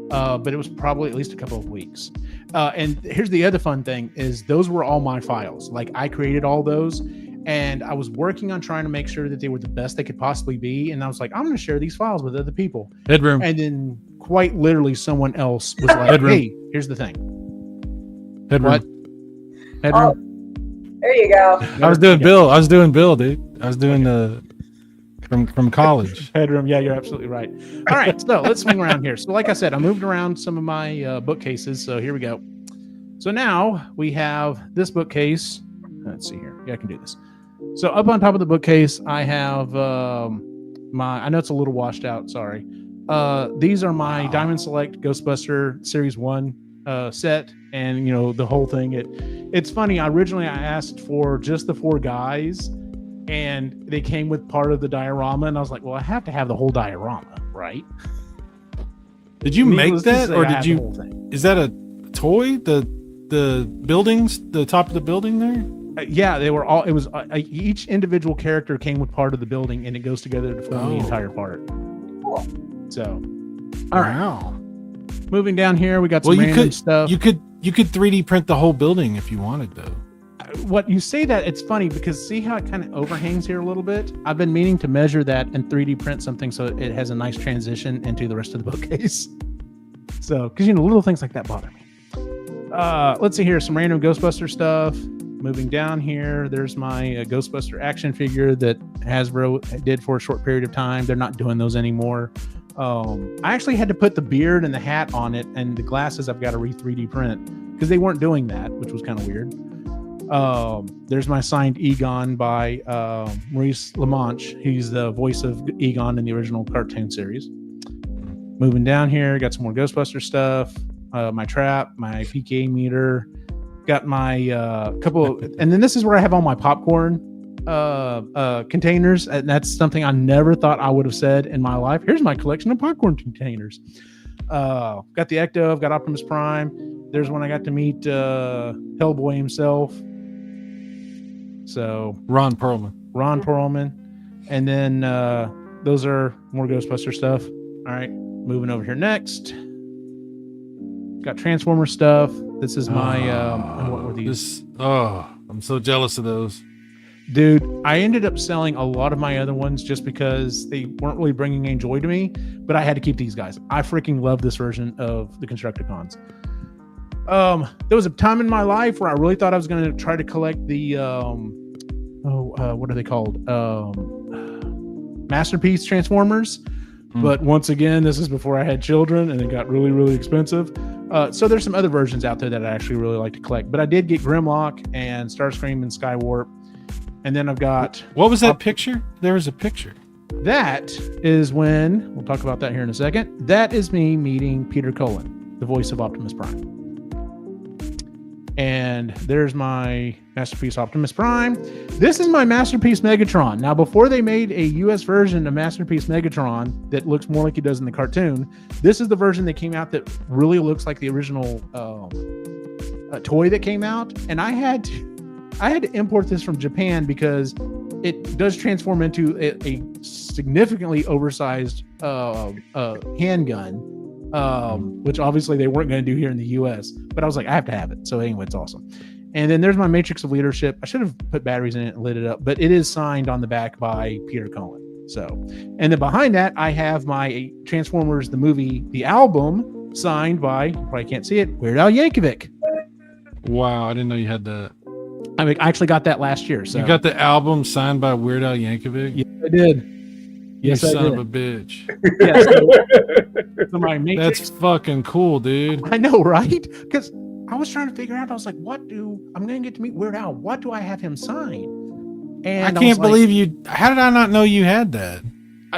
but it was probably at least a couple of weeks. And here's the other fun thing is those were all my files. Like, I created all those, and I was working on trying to make sure that they were the best they could possibly be. And I was like, I'm going to share these files with other people. Headroom. And then quite literally someone else was like, Headroom. hey, here's the thing. Headroom. What? Headroom? Oh, there you go. I was doing Bill, dude. I was doing the from college. Headroom. Yeah, you're absolutely right. All right, so let's swing around here. So like I said, I moved around some of my bookcases. So here we go. So now we have this bookcase. Let's see here. Yeah, I can do this. So up on top of the bookcase, I have I know it's a little washed out. Sorry. These are my Diamond Select Ghostbuster Series 1 set. And, the whole thing. It's funny. Originally, I asked for just the 4 guys, and they came with part of the diorama. And I was like, well, I have to have the whole diorama, right? Did you make Needless to that, say, or I had did the you? whole thing. Is that a toy? The buildings, the top of the building there? Yeah, they were all. It was each individual character came with part of the building, and it goes together to form the entire part. So, all right. Wow. Moving down here, we got some random stuff. You could You could 3D print the whole building if you wanted, though. What you say that, it's funny because see how it kind of overhangs here a little bit? I've been meaning to measure that and 3D print something so it has a nice transition into the rest of the bookcase. So, because, little things like that bother me. Let's see here, some random Ghostbuster stuff. Moving down here, there's my Ghostbuster action figure that Hasbro did for a short period of time. They're not doing those anymore. I actually had to put the beard and the hat on it, and the glasses I've got to 3D print because they weren't doing that, which was kind of weird. There's my signed Egon by Maurice LaManche. He's the voice of Egon in the original cartoon series. Moving down here, got some more Ghostbuster stuff. My trap, my PK meter. Got my couple, and then this is where I have all my popcorn containers, and that's something I never thought I would have said in my life. Here's my collection of popcorn containers. Got the Ecto, I've got Optimus Prime. There's when I got to meet Hellboy himself. So Ron Perlman. And then those are more Ghostbuster stuff. All right, moving over here next. Got Transformer stuff. This is my what were these? I'm so jealous of those. Dude, I ended up selling a lot of my other ones just because they weren't really bringing any joy to me, but I had to keep these guys. I freaking love this version of the Constructicons. There was a time in my life where I really thought I was going to try to collect the what are they called? Masterpiece Transformers. But once again, this is before I had children and it got really, really expensive. So there's some other versions out there that I actually really like to collect. But I did get Grimlock and Starscream and Skywarp. And then I've got... What was that picture? There was a picture. That is when... We'll talk about that here in a second. That is me meeting Peter Cullen, the voice of Optimus Prime. And there's my Masterpiece Optimus Prime. This is my Masterpiece Megatron. Now, before they made a US version of Masterpiece Megatron that looks more like he does in the cartoon, this is the version that came out that really looks like the original toy that came out. And I had to import this from Japan because it does transform into a significantly oversized handgun. Which obviously they weren't going to do here in the US, but I was like, I have to have it. So anyway, it's awesome. And then there's my Matrix of Leadership. I should have put batteries in it and lit it up, but it is signed on the back by Peter Cullen. So, and then behind that, I have my Transformers, the movie, the album signed by, you probably can't see it, Weird Al Yankovic. Wow. I didn't know you had that. I mean, I actually got that last year. So you got the album signed by Weird Al Yankovic? Yeah, I did. Yes, you son of a bitch. Yes. So my Matrix, that's fucking cool, dude. I know, right? Because I was trying to figure out, I was like, I'm going to get to meet Weird Al. What do I have him sign? And I can't believe you. How did I not know you had that?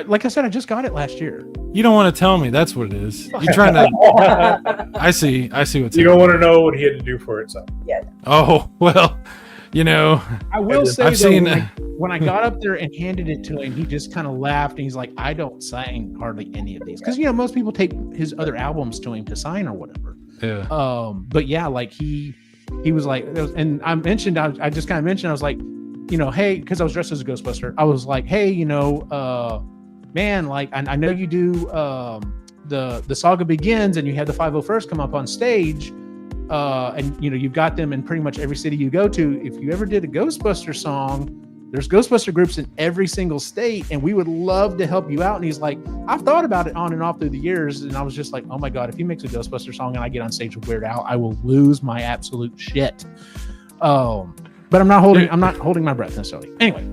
Like I said, I just got it last year. You don't want to tell me. That's what it is. You're trying to. I see what's you don't want to know what he had to do for it. So. Yeah. Oh, well, I will say I've seen when I got up there and handed it to him, he just kind of laughed and he's like, I don't sign hardly any of these. Because, most people take his other albums to him to sign or whatever. Yeah. But yeah, like he was like, and I mentioned, I just kind of mentioned, I was like, hey, because I was dressed as a Ghostbuster. I was like, hey, man, like, I know you do the Saga Begins and you had the 501st come up on stage. And you've got them in pretty much every city you go to. If you ever did a Ghostbuster song, there's Ghostbuster groups in every single state, and we would love to help you out. And he's like, I've thought about it on and off through the years, and I was just like, oh my god, if he makes a Ghostbuster song and I get on stage with Weird Al, I will lose my absolute shit. But I'm not holding my breath necessarily. Anyway,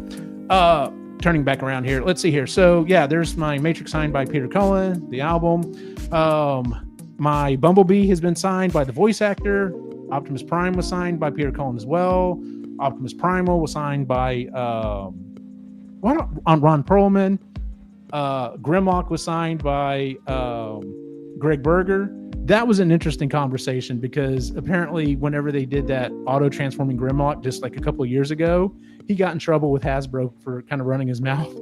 turning back around here, let's see here. So yeah, there's my Matrix signed by Peter Cullen, the album. My Bumblebee has been signed by the voice actor. Optimus Prime was signed by Peter Cullen as well. Optimus Primal was signed by Ron Perlman. Grimlock was signed by Greg Berger. That was an interesting conversation because apparently whenever they did that auto-transforming Grimlock just like a couple of years ago, he got in trouble with Hasbro for kind of running his mouth.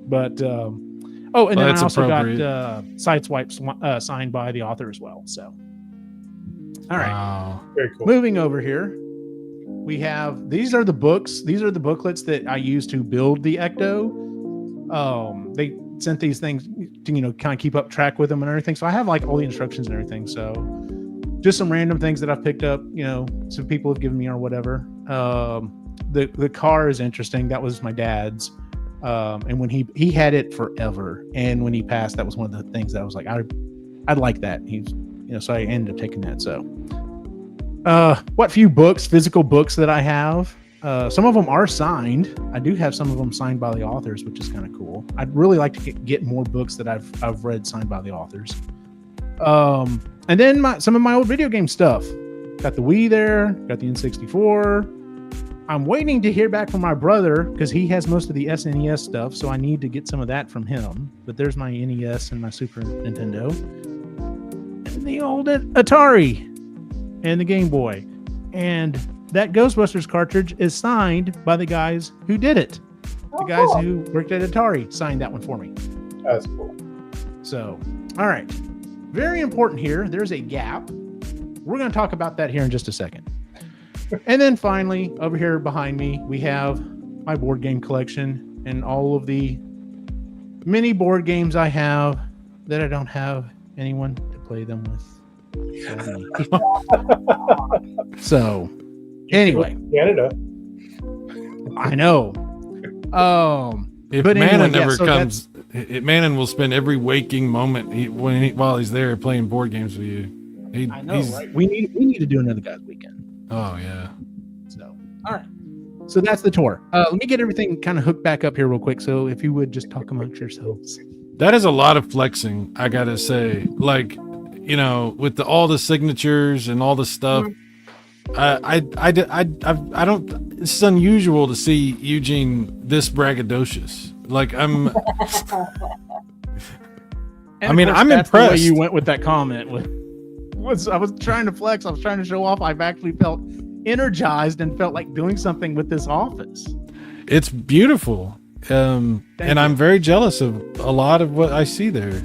But... and then I also got Sideswipe signed by the author as well. So, all right. Wow. Very cool. Moving over here, we have these are the books. These are the booklets that I use to build the Ecto. sent these things to, kind of keep up track with them and everything. So I have like all the instructions and everything. So just some random things that I've picked up, some people have given me or whatever. The car is interesting. That was my dad's. And when he had it forever. And when he passed, that was one of the things that I was like, I'd like that. So I ended up taking that. So, what few physical books that I have, some of them are signed. I do have some of them signed by the authors, which is kind of cool. I'd really like to get more books that I've read signed by the authors. And then some of my old video game stuff. Got the Wii there, got the N64. I'm waiting to hear back from my brother because he has most of the SNES stuff, so I need to get some of that from him. But there's my NES and my Super Nintendo. And the old Atari and the Game Boy. And that Ghostbusters cartridge is signed by the guys who did it. The guys who worked at Atari signed that one for me. That's cool. So, all right. Very important here. There's a gap. We're going to talk about that here in just a second. And then finally, over here behind me, we have my board game collection and all of the mini board games I have that I don't have anyone to play them with. So, anyway. Canada. I know. If but Manon anyway, never comes, Manon will spend every waking moment while he's there playing board games with you. I know, right? We need to do another guys' weekend. Oh yeah. So, all right. So that's the tour. Let me get everything kind of hooked back up here real quick. So if you would just talk amongst yourselves. That is a lot of flexing, I gotta say. Like, with all the signatures and all the stuff. I don't. It's unusual to see Eugene this braggadocious. Like I'm. I'm impressed. The way you went with that comment I was trying to flex. I was trying to show off. I've actually felt energized and felt like doing something with this office. It's beautiful. And I'm very jealous of a lot of what I see there.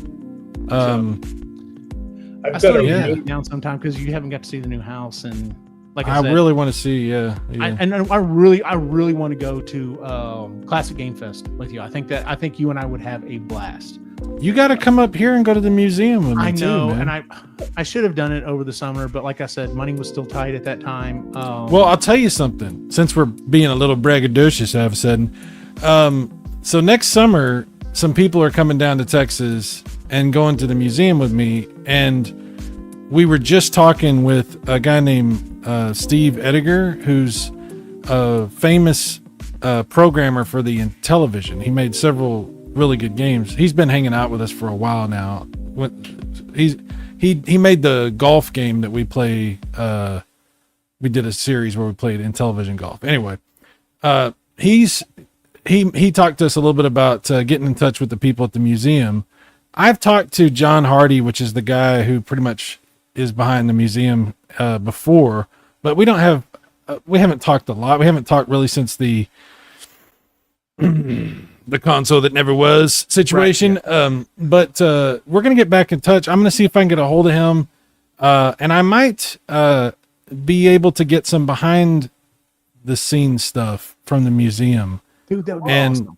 I've I still got need a to get down sometime because you haven't got to see the new house, and like I said, really want to see. Yeah. I really want to go to Classic Game Fest with you. I think you and I would have a blast. You got to come up here and go to the museum with me. I know, too, man. and I should have done it over the summer, but like I said, money was still tight at that time. Well, I'll tell you something. Since we're being a little braggadocious all of a sudden, so next summer, some people are coming down to Texas and going to the museum with me, and we were just talking with a guy named Steve Ediger, who's a famous programmer for the Intellivision. He made several really good games. He's been hanging out with us for a while now. He made the golf game that we play. We did a series where we played Intellivision golf. Anyway, he talked to us a little bit about getting in touch with the people at the museum. I've talked to John Hardy, which is the guy who pretty much is behind the museum before, but we haven't talked a lot. We haven't talked really since the console that never was situation. Right, yeah. But we're going to get back in touch. I'm going to see if I can get a hold of him. And I might be able to get some behind the scenes stuff from the museum. Dude, that would be and awesome.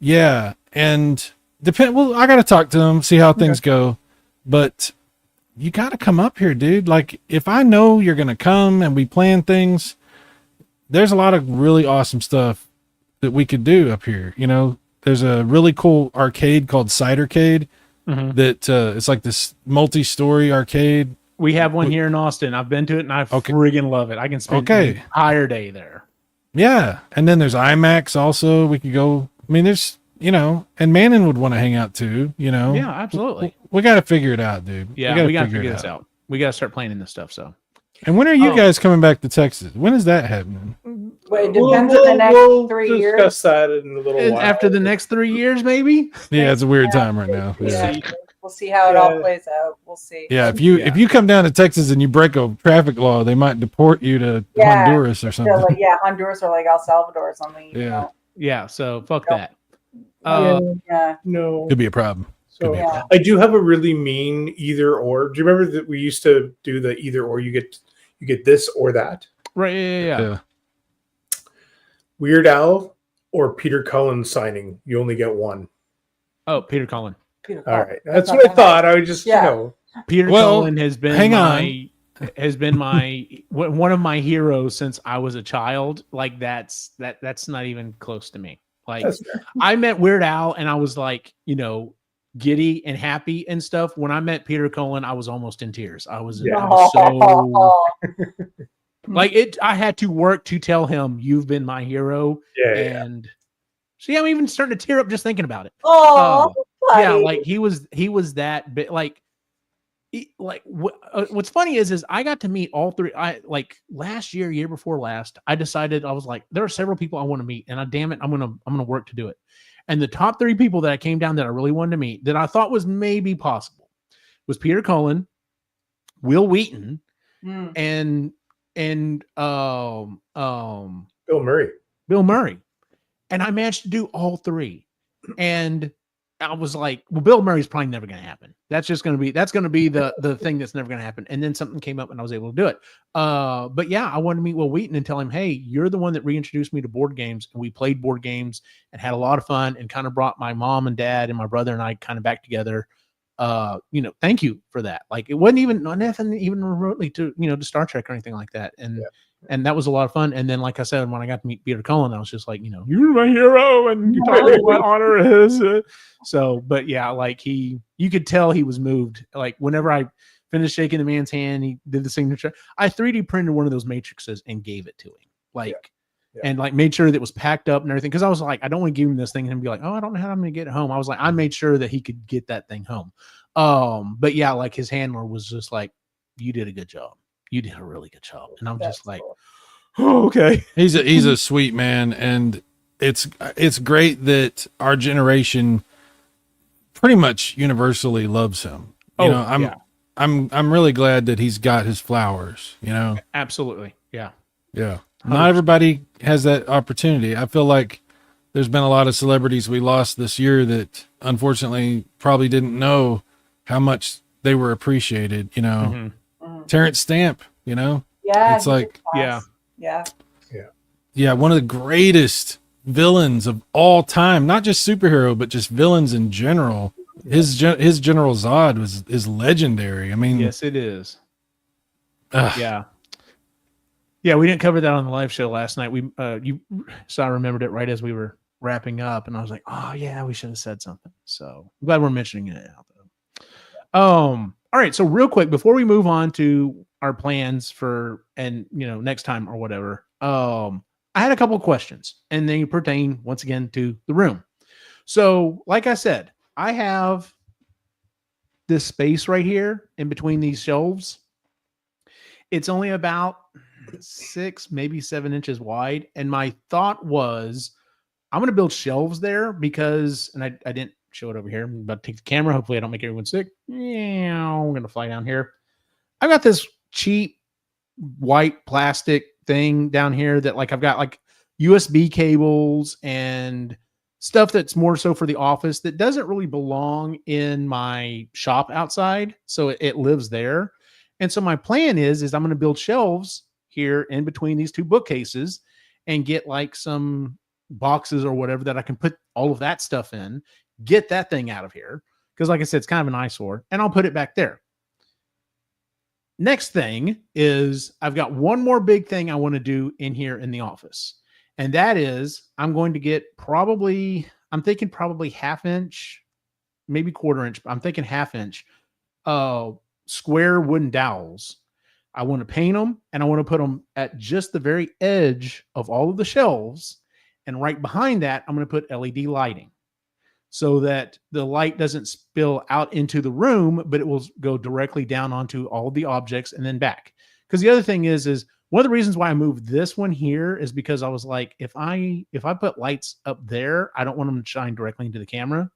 Yeah. And I got to talk to him, see how things go, but you got to come up here, dude. Like if I know you're going to come and we plan things, there's a lot of really awesome stuff that we could do up here. There's a really cool arcade called Cidercade that it's like this multi-story arcade. We have one here in Austin. I've been to it and I friggin' love it. I can spend an entire day there. Yeah. And then there's IMAX also. We could go. I mean, there's, and Manon would want to hang out too, Yeah, absolutely. We got to figure it out, dude. Yeah, we got to figure this out. We got to start planning this stuff. So. And when are you guys coming back to Texas? When is that happening? Well, it depends on the next 3 years. We'll discuss that in a little while. After the next 3 years, maybe? Yeah, it's a weird time right now. Yeah. We'll see how it all plays out. We'll see. Yeah, if you come down to Texas and you break a traffic law, they might deport you to Honduras or something. Honduras or like El Salvador or something. Yeah, so fuck that. No. Could be a problem. So I do have a really mean either or. Do you remember that we used to do the either or? You get this or that. Right. Yeah. Weird Al or Peter Cullen signing. You only get one. Oh, Peter Cullen. Peter All Cullen. right, that's what I thought. I would just, Yeah. Peter Well, Cullen has been hang one of my heroes since I was a child. Like that's not even close to me. Like That's fair. I met Weird Al and I was like, giddy and happy and stuff. When I met Peter Cullen, I was almost in tears. I was so like it. I had to work to tell him you've been my hero. Yeah, And see, I'm even starting to tear up just thinking about it. Oh, Yeah, like he was that bit. Like what's funny is I got to meet all three. I like last year before last, I decided I was like, there are several people I want to meet, and damn it, I'm gonna work to do it. And the top 3 people that I came down that I really wanted to meet that I thought was maybe possible was Peter Cullen, Will Wheaton, and Bill Murray. Bill Murray. And I managed to do all 3. And I was like, well, Bill Murray's probably never going to happen. That's going to be the thing that's never going to happen. And then something came up and I was able to do it. But yeah, I wanted to meet Will Wheaton and tell him, hey, you're the one that reintroduced me to board games. And we played board games and had a lot of fun and kind of brought my mom and dad and my brother and I kind of back together. Thank you for that. Like it wasn't even nothing even remotely to Star Trek or anything like that. And that was a lot of fun. And then, like I said, when I got to meet Peter Cullen, I was just like, you're my hero, and you told me what honor is. So, but yeah, like you could tell he was moved. Like whenever I finished shaking the man's hand, he did the signature. I 3D printed one of those matrices and gave it to him. And like made sure that it was packed up and everything. Cause I was like, I don't want to give him this thing and him be like, oh, I don't know how I'm going to get it home. I was like, I made sure that he could get that thing home. But yeah, like his handler was just like, you did a good job. You did a really good job. And I'm just like, oh, okay. He's a sweet man. And it's great that our generation pretty much universally loves him. I'm really glad that he's got his flowers, Absolutely. Yeah. Yeah. Not everybody has that opportunity. I feel like there's been a lot of celebrities we lost this year that unfortunately probably didn't know how much they were appreciated, Terrence Stamp, Yeah. It's like, Yeah. yeah, one of the greatest villains of all time, not just superhero, but just villains in general. His General Zod is legendary. I mean, yes, it is. Yeah. Yeah, we didn't cover that on the live show last night. I remembered it right as we were wrapping up, and I was like, oh yeah, we should have said something. So I'm glad we're mentioning it now, though. All right, so real quick before we move on to our plans for next time or whatever, I had a couple of questions, and they pertain once again to the room. So, like I said, I have this space right here in between these shelves. It's only about 6, maybe 7 inches wide. And my thought was, I'm going to build shelves there because, and I didn't show it over here. I'm about to take the camera. Hopefully I don't make everyone sick. Yeah, I'm going to fly down here. I got this cheap white plastic thing down here that like, I've got like USB cables and stuff that's more so for the office that doesn't really belong in my shop outside. So it lives there. And so my plan is I'm going to build shelves here in between these 2 bookcases and get like some boxes or whatever that I can put all of that stuff in, get that thing out of here. Cause like I said, it's kind of an eyesore, and I'll put it back there. Next thing is I've got one more big thing I want to do in here in the office. And that is I'm going to get I'm thinking probably 1/2 inch, maybe 1/4 inch, but I'm thinking 1/2 inch, square wooden dowels. I want to paint them, and I want to put them at just the very edge of all of the shelves. And right behind that, I'm going to put LED lighting so that the light doesn't spill out into the room, but it will go directly down onto all of the objects and then back. Because the other thing is one of the reasons why I moved this one here is because I was like, if I put lights up there, I don't want them to shine directly into the camera.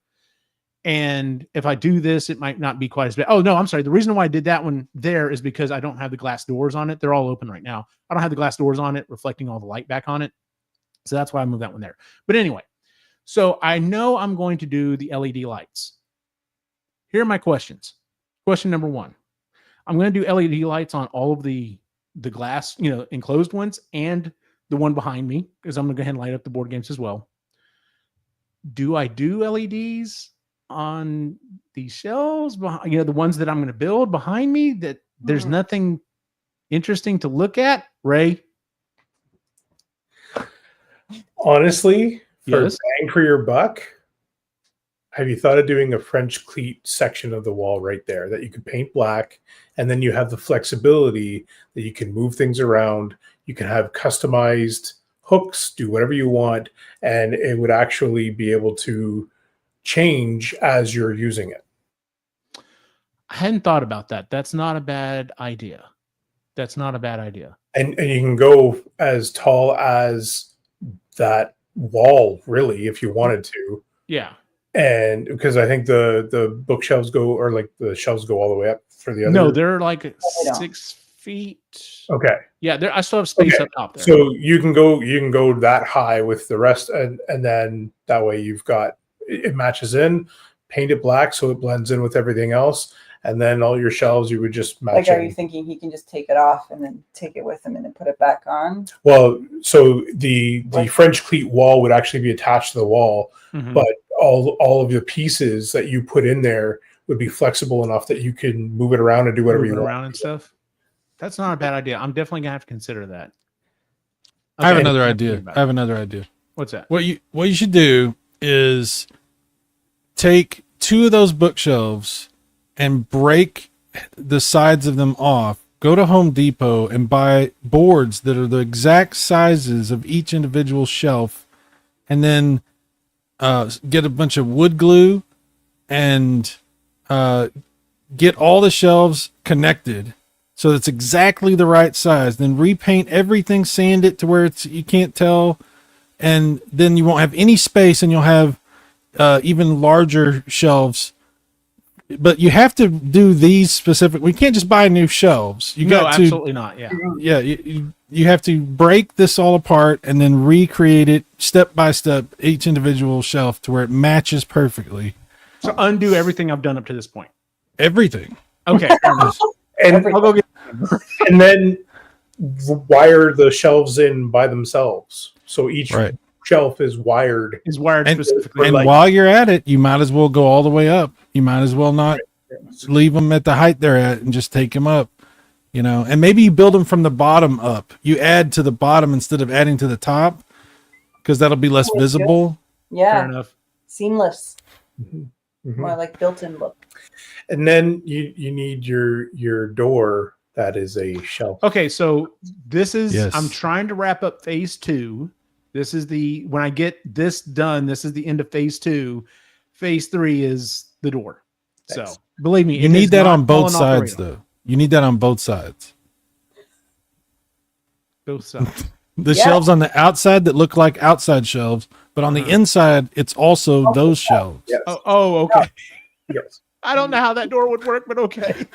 And if I do this, it might not be quite as bad. Oh, no, I'm sorry. The reason why I did that one there is because I don't have the glass doors on it. They're all open right now. I don't have the glass doors on it, reflecting all the light back on it. So that's why I moved that one there. But anyway, so I know I'm going to do the LED lights. Here are my questions. Question number 1. I'm going to do LED lights on all of the glass, enclosed ones and the one behind me, because I'm going to go ahead and light up the board games as well. Do I do LEDs on these shelves behind, the ones that I'm going to build behind me, that there's nothing interesting to look at, Ray? Honestly, for Yes. bang for your buck, have you thought of doing a French cleat section of the wall right there that you could paint black, and then you have the flexibility that you can move things around. You can have customized hooks, do whatever you want, and it would actually be able to change as you're using it. I hadn't thought about that. That's not a bad idea. That's not a bad idea. And you can go as tall as that wall, really, if you wanted to. Yeah. And because I think the bookshelves go, or like the shelves go all the way up for the other. No, they're like they don't. 6 feet. Okay. Yeah, I still have space Okay. up top there. So you can go that high with the rest, and then that way you've got it matches in, paint it black so it blends in with everything else, and then all your shelves you would just match. Like, are in. you thinking he can just take it off and then take it with him and then put it back on? Well, so the French cleat wall would actually be attached to the wall, but all of the pieces that you put in there would be flexible enough that you can move it around and do whatever you want around and stuff. That's not a bad idea. I'm definitely gonna have to consider that. I have Okay. another idea. I have another idea. What's that? What you should do is take 2 of those bookshelves and break the sides of them off. Go to Home Depot and buy boards that are the exact sizes of each individual shelf, and then get a bunch of wood glue and get all the shelves connected so it's exactly the right size. Then repaint everything, sand it to where you can't tell, and then you won't have any space, and you'll have even larger shelves. But you have to do these specific. We can't just buy new shelves. You got to absolutely not. Yeah. Yeah, you have to break this all apart and then recreate it step by step, each individual shelf, to where it matches perfectly. So undo everything I've done up to this point. Everything. Okay. Fair enough. And I'll go get. and then wire the shelves in by themselves. So each Right. shelf is wired. Is wired And- specifically. And like- while you're at it, you might as well go all the way up. You might as well not leave them at the height they're at and just take them up, and maybe you build them from the bottom up. You add to the bottom instead of adding to the top, because that'll be less visible. Fair Yeah, enough. seamless, Mhm. more like built-in look. And then you need your door that is a shelf. Okay, so this is Yes. I'm trying to wrap up phase 2. This is when I get this done, this is the end of phase 2. Phase 3 is the door. Thanks. So believe me, You it need is that not on both falling off the sides, radar. though. You need that on both sides. Both sides. The Yeah. shelves on the outside that look like outside shelves, but on the inside, it's also those shelves. Yes. Oh, okay. Yes. I don't know how that door would work, but okay.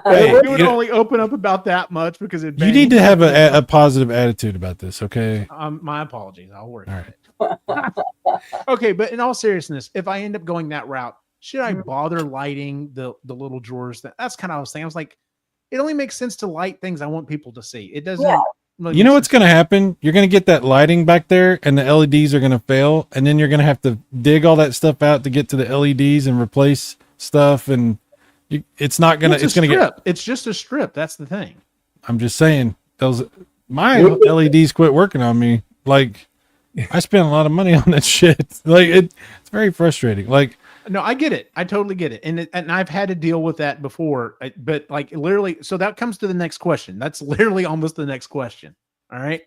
Hey, It would you- only open up about that much because it. You need to have a positive attitude about this, okay? My apologies. I'll work All on it. Okay, but in all seriousness, if I end up going that route, should I bother lighting the little drawers? That's kind of what I was thinking. I was like, it only makes sense to light things I want people to see. It doesn't. Yeah. really You know make what's sense. going to happen? You're going to get that lighting back there, and the LEDs are going to fail, and then you're going to have to dig all that stuff out to get to the LEDs and replace stuff, and it's not going to. It's going to get. It's just a strip. That's the thing. I'm just saying, my LEDs quit working on me. Like, I spent a lot of money on that shit. Like, it's very frustrating. Like, No, I get it. I totally get it. And I've had to deal with that before. But like literally, so that comes to the next question. That's literally almost the next question. All right.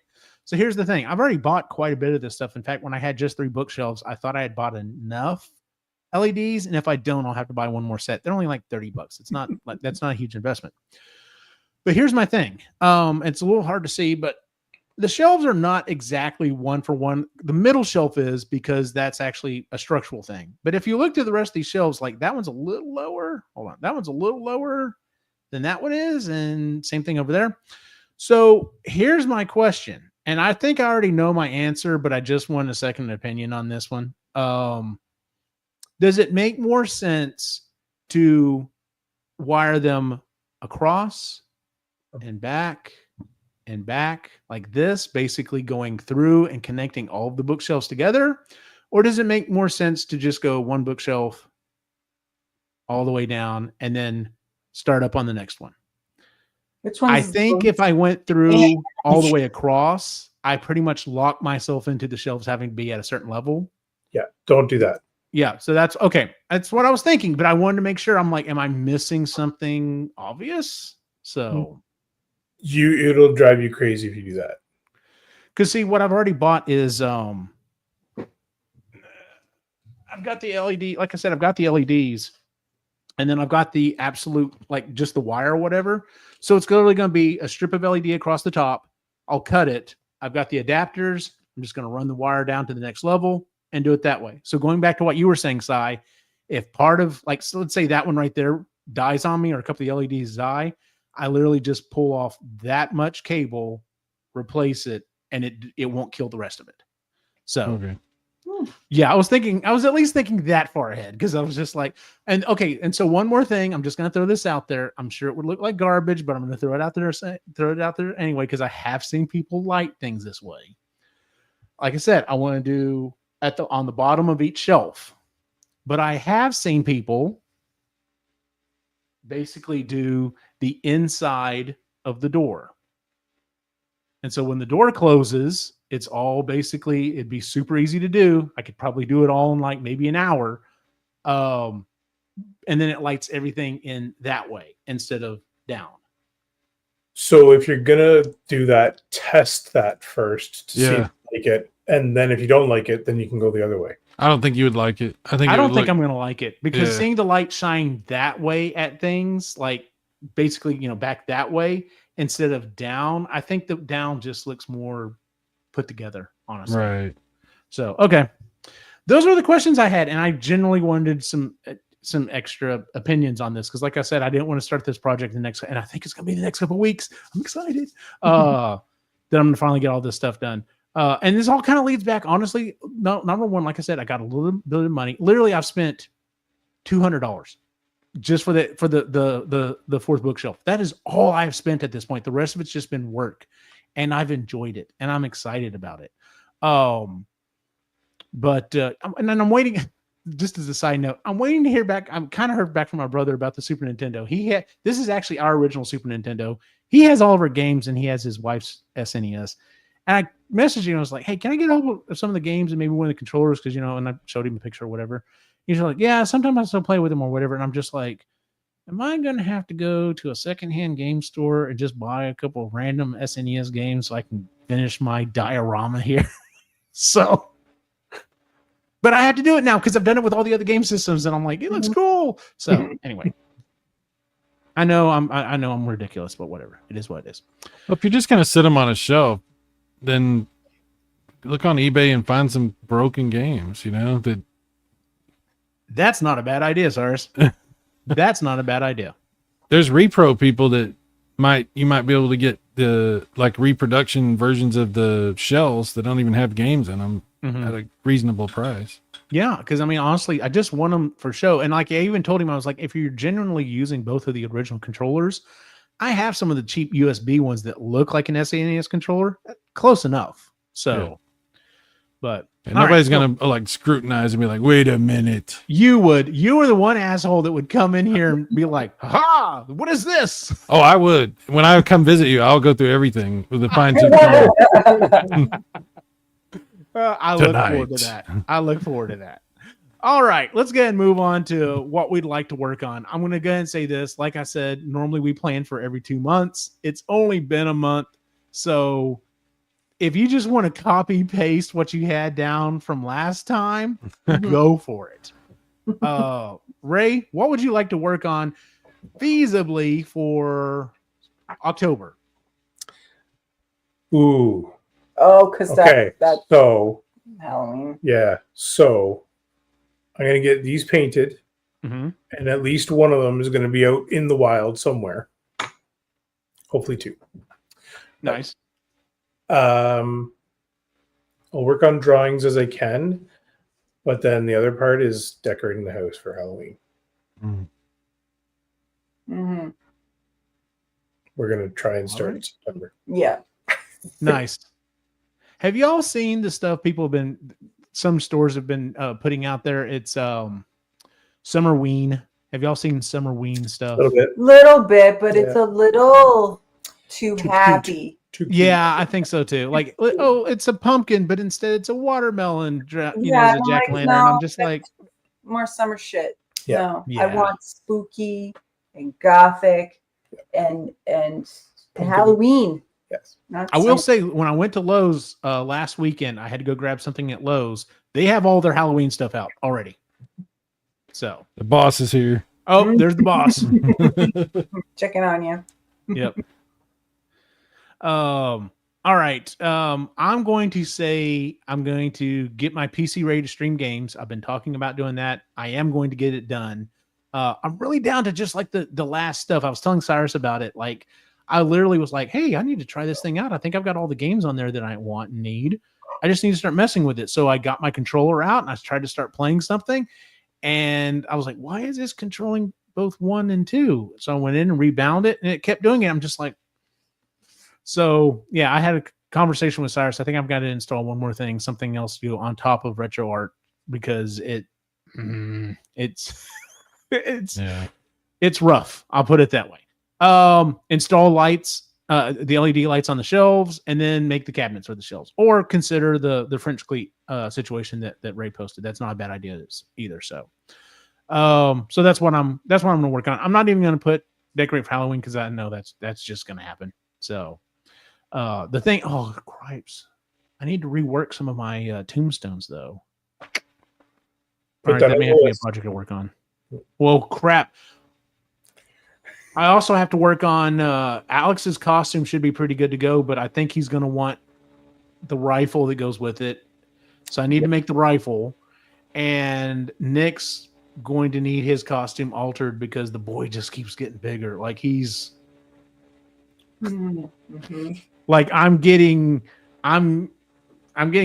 So here's the thing. I've already bought quite a bit of this stuff. In fact, when I had just 3 bookshelves, I thought I had bought enough LEDs. And if I don't, I'll have to buy one more set. They're only like $30. It's not like that's not a huge investment. But here's my thing. It's a little hard to see, but the shelves are not exactly one for one. The middle shelf is, because that's actually a structural thing. But if you look to the rest of these shelves, like that one's a little lower. Hold on. That one's a little lower than that one is. And same thing over there. So here's my question. And I think I already know my answer, but I just want a second opinion on this one. Does it make more sense to wire them across and back like this, basically going through and connecting all of the bookshelves together? Or does it make more sense to just go one bookshelf all the way down, and then start up on the next one. Which one? I think if I went through all the way across, I pretty much locked myself into the shelves having to be at a certain level. Yeah, don't do that. Yeah, so that's okay. That's what I was thinking, but I wanted to make sure. I'm like, am I missing something obvious? So It'll drive you crazy if you do that. Because see, what I've already bought is I've got the LED. Like I said, I've got the LEDs, and then I've got the absolute, like, just the wire or whatever. So it's literally going to be a strip of LED across the top. I'll cut it. I've got the adapters. I'm just going to run the wire down to the next level and do it that way. So going back to what you were saying, Sai, if part of, like, so let's say that one right there dies on me, or a couple of the LEDs die, I literally just pull off that much cable, replace it, and it won't kill the rest of it. So Okay. yeah, I was at least thinking that far ahead, because I was just like, and so one more thing, I'm just going to throw this out there. I'm sure it would look like garbage, but I'm going to throw it out there anyway, because I have seen people light things this way. Like I said, I want to do on the bottom of each shelf, but I have seen people basically do the inside of the door. And so when the door closes, it's all basically, it'd be super easy to do. I could probably do it all in like maybe an hour. And then it lights everything in that way instead of down. So if you're going to do that, test that first to see if Yeah. you like it. And then if you don't like it, then you can go the other way. I don't think you would like it. I don't think I'm going to like it, because Yeah. seeing the light shine that way at things, like basically, back that way instead of down, I think the down just looks more put together, honestly. Right. So, okay. Those were the questions I had, and I generally wanted some extra opinions on this, because like I said, I didn't want to start this project and I think it's going to be the next couple of weeks. I'm excited that I'm going to finally get all this stuff done. And this all kind of leads back, honestly. No, number one, like I said, I got a little bit of money. Literally, I've spent $200 just for the fourth bookshelf. That is all I've spent at this point. The rest of it's just been work, and I've enjoyed it, and I'm excited about it. And then I'm waiting. Just as a side note, I'm waiting to hear back. I'm kind of heard back from my brother about the Super Nintendo. This is actually our original Super Nintendo. He has all of our games, and he has his wife's SNES. And I messaged him. I was like, "Hey, can I get hold of some of the games and maybe one of the controllers?" Because and I showed him a picture or whatever. He's like, "Yeah, sometimes I still play with him or whatever." And I'm just like, "Am I going to have to go to a secondhand game store and just buy a couple of random SNES games so I can finish my diorama here?" So, but I have to do it now because I've done it with all the other game systems, and I'm like, it looks cool. So anyway, I know I'm ridiculous, but whatever. It is what it is. Well, if you're just going to sit them on a shelf, then look on eBay and find some broken games, That's not a bad idea, Cyrus. That's not a bad idea. There's repro people that you might be able to get the like reproduction versions of the shells that don't even have games in them at a reasonable price. Yeah, because honestly, I just want them for show. And like I even told him, I was like, if you're genuinely using both of the original controllers, I have some of the cheap USB ones that look like an SNES controller. Close enough. So, but and nobody's going to like scrutinize and be like, wait a minute. You would. You were the one asshole that would come in here and be like, ha, what is this? Oh, I would. When I come visit you, I'll go through everything with a fine-tooth comb. I look forward to that. I look forward to that. All right, let's go ahead and move on to what we'd like to work on. I'm going to go ahead and say this. Like I said, normally we plan for every 2 months. It's only been a month. So if you just want to copy paste what you had down from last time, go for it. Ray, what would you like to work on feasibly for October? Ooh. Oh, because Okay. that's So Halloween. yeah. So I'm gonna get these painted, and at least one of them is gonna be out in the wild somewhere. Hopefully 2. Nice. I'll work on drawings as I can, but then the other part is decorating the house for Halloween. Mm-hmm. We're gonna try and start in September. Yeah. Nice. Have y'all seen the stuff some stores have been putting out there? It's Summerween. Have y'all seen Summerween A stuff? little bit. But it's a little too Too happy. Too cute. Yeah, I think so too. Like, oh, it's a pumpkin, but instead it's a watermelon. You know, Yeah, as a I'm like, jack-o'-lantern. no, I'm just like, more summer shit. Yeah. No, I Yeah. want spooky and gothic and Halloween. Yes. Not I will summer. say, when I went to Lowe's last weekend, I had to go grab something at Lowe's. They have all their Halloween stuff out already. So, The boss is here. oh, there's the boss. Checking on you. Yep. All right. I'm going to say I'm going to get my PC ready to stream games. I've been talking about doing that. I am going to get it done. I'm really down to just like the last stuff. I was telling Cyrus about it. Like, I literally was like, hey, I need to try this thing out. I think I've got all the games on there that I want and need. I just need to start messing with it. So I got my controller out and I tried to start playing something. And I was like, why is this controlling both 1 and 2? So I went in and rebound it and it kept doing it. I'm just like, so yeah, I had a conversation with Cyrus. I think I've got to install one more thing, something else to do on top of RetroArt because it's it's rough. I'll put it that way. Install lights, the LED lights on the shelves, and then make the cabinets for the shelves. Or consider the French cleat situation that Ray posted. That's not a bad idea either. So that's what I'm going to work on. I'm not even going to put decorate for Halloween because I know that's just going to happen. So the thing, oh cripes, I need to rework some of my tombstones though. All right, that may have to be a project to work on. Well, crap. I also have to work on Alex's costume. Should be pretty good to go, but I think he's going to want the rifle that goes with it. So I need to make the rifle, and Nick's going to need his costume altered because the boy just keeps getting bigger. Like he's like I'm getting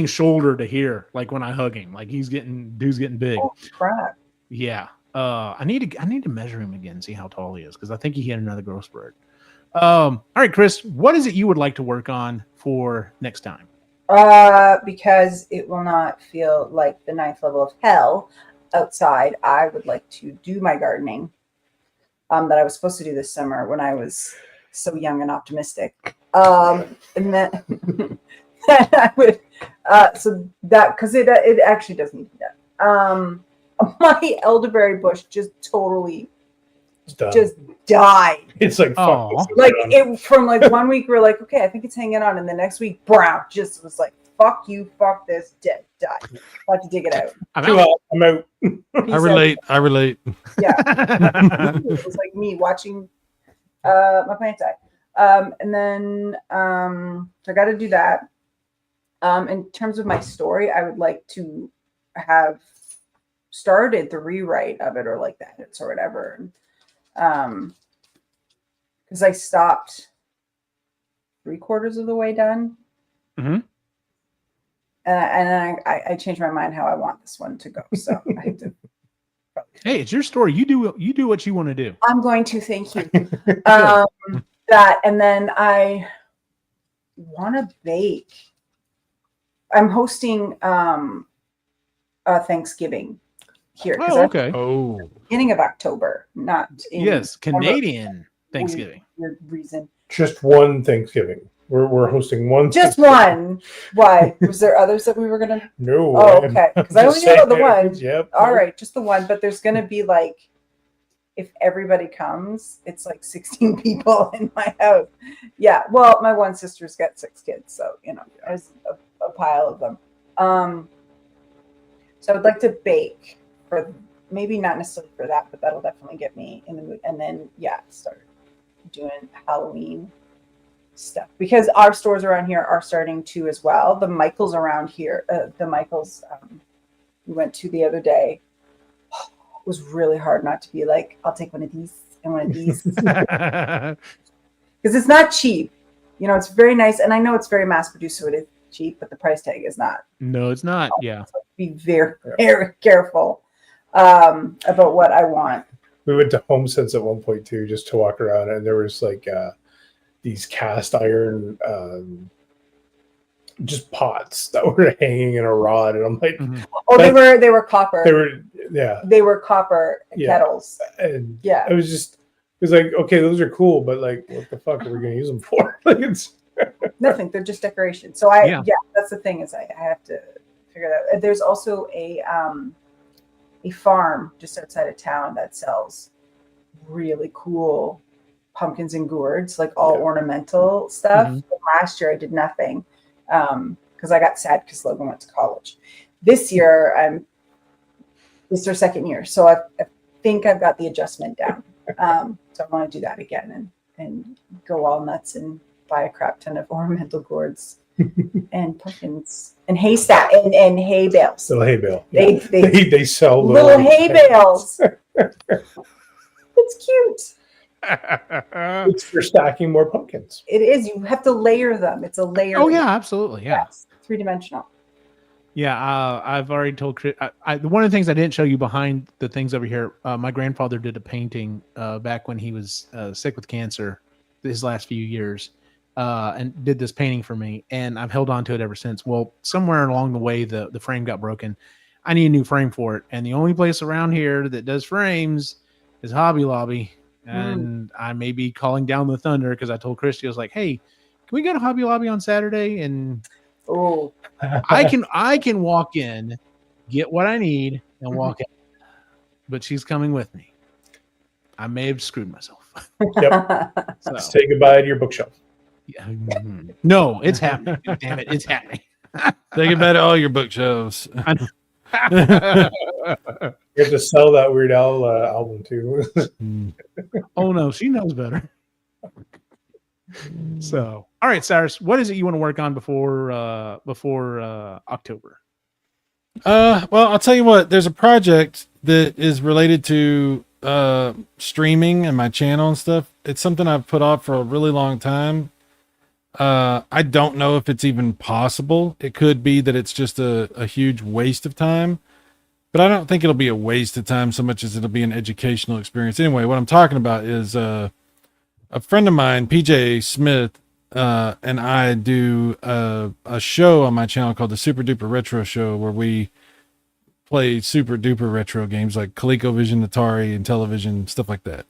shoulder to here. Like when I hug him, like dude's getting big. Oh crap! Yeah. I need to measure him again, see how tall he is, because I think he hit another growth spurt. All right, Kris, what is it you would like to work on for next time? Because it will not feel like the 9th level of hell outside, I would like to do my gardening that I was supposed to do this summer when I was so young and optimistic. And then I would so that because it actually does need to be done. My elderberry bush just totally just died. It's like fuck. Like it from like 1 week we're like, okay, I think it's hanging on, and the next week brown just was like, fuck you, fuck this, dead, die. I have to dig it out. I'm out. I relate. Yeah. It was like me watching my plants die. And then so I got to do that. In terms of my story, I would like to have started the rewrite of it or like the edits or whatever. Because I stopped 3/4 of the way done. Mm-hmm. And then I changed my mind how I want this one to go. So I have to. Hey, it's your story. You do what you want to do. I'm going to, thank you. That, and then I want to bake. I'm hosting Thanksgiving here. Oh, okay. Beginning of October, not in yes, Canadian Thanksgiving. Weird reason. Just one Thanksgiving. We're hosting one. Just one. Why? Was there others that we were gonna? No. Oh, okay. Because I only know about the one. Yep. All right, just the one. But there's gonna be like, if everybody comes, it's like 16 people in my house. Yeah. Well, my one sister's got 6 kids, so there's a pile of them. So I would like to bake for maybe not necessarily for that, but that'll definitely get me in the mood. And then start doing Halloween stuff because our stores around here are starting to as well. The Michaels around here, we went to the other day. It was really hard not to be like, I'll take one of these and one of these because it's not cheap. It's very nice, and I know it's very mass produced, so it is cheap, but the price tag is not. No, it's not. Yeah. So be very, very careful about what I want. We went to HomeSense at one point too, just to walk around, and there was like these cast iron just pots that were hanging in a rod, and I'm like, Oh, they were copper. They were copper kettles. And Yeah, it was like, okay, those are cool, but like, what the fuck are we gonna use them for? Like, it's nothing. They're just decoration. So that's the thing, is I have to figure that out. There's also a farm just outside of town that sells really cool pumpkins and gourds, like all ornamental stuff. Last year I did nothing because I got sad because Logan went to college. This year this is our second year, so I think I've got the adjustment down. So I want to do that again and go all nuts and buy a crap ton of ornamental gourds and pumpkins and haystack and hay bales. Little hay bale. They sell little hay bales. It's cute. It's for stacking more pumpkins. It is. You have to layer them. It's a layer. Oh yeah, absolutely. Yeah. Yes. 3-dimensional. Yeah, I've already told Kris. One of the things I didn't show you behind the things over here, my grandfather did a painting back when he was sick with cancer, his last few years, and did this painting for me, and I've held on to it ever since. Well, somewhere along the way, the frame got broken. I need a new frame for it, and the only place around here that does frames is Hobby Lobby, and I may be calling down the thunder because I told Kris, I was like, "Hey, can we go to Hobby Lobby on Saturday?" And oh, I can walk in, get what I need, and walk out. But she's coming with me. I may have screwed myself. Yep. So, Say goodbye to your bookshelf. yeah, no, it's happening. Damn it, it's happening. Say goodbye to all your bookshelves. You have to sell that Weird Al album too. Oh no, she knows better. So, all right, Cyrus, what is it you want to work on before October? Well, I'll tell you what. There's a project that is related to streaming and my channel and stuff. It's something I've put off for a really long time. I don't know if it's even possible. It could be that it's just a huge waste of time, but I don't think it'll be a waste of time so much as it'll be an educational experience. Anyway, what I'm talking about is a friend of mine, PJ Smith, and I do a show on my channel called the Super Duper Retro Show, where we play super duper retro games like ColecoVision, Atari, and television, stuff like that.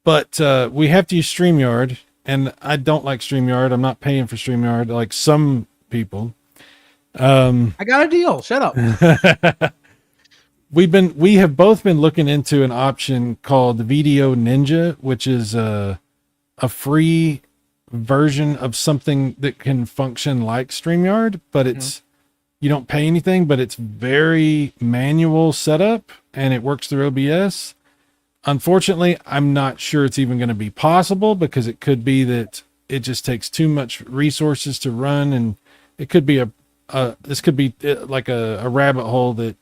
But we have to use StreamYard, and I don't like StreamYard. I'm not paying for StreamYard like some people. I got a deal. Shut up. We have both been looking into an option called Video Ninja, which is a free version of something that can function like StreamYard, but it's you don't pay anything, but it's very manual setup and it works through OBS. Unfortunately, I'm not sure it's even going to be possible because it could be that it just takes too much resources to run, and it could be this could be like a rabbit hole that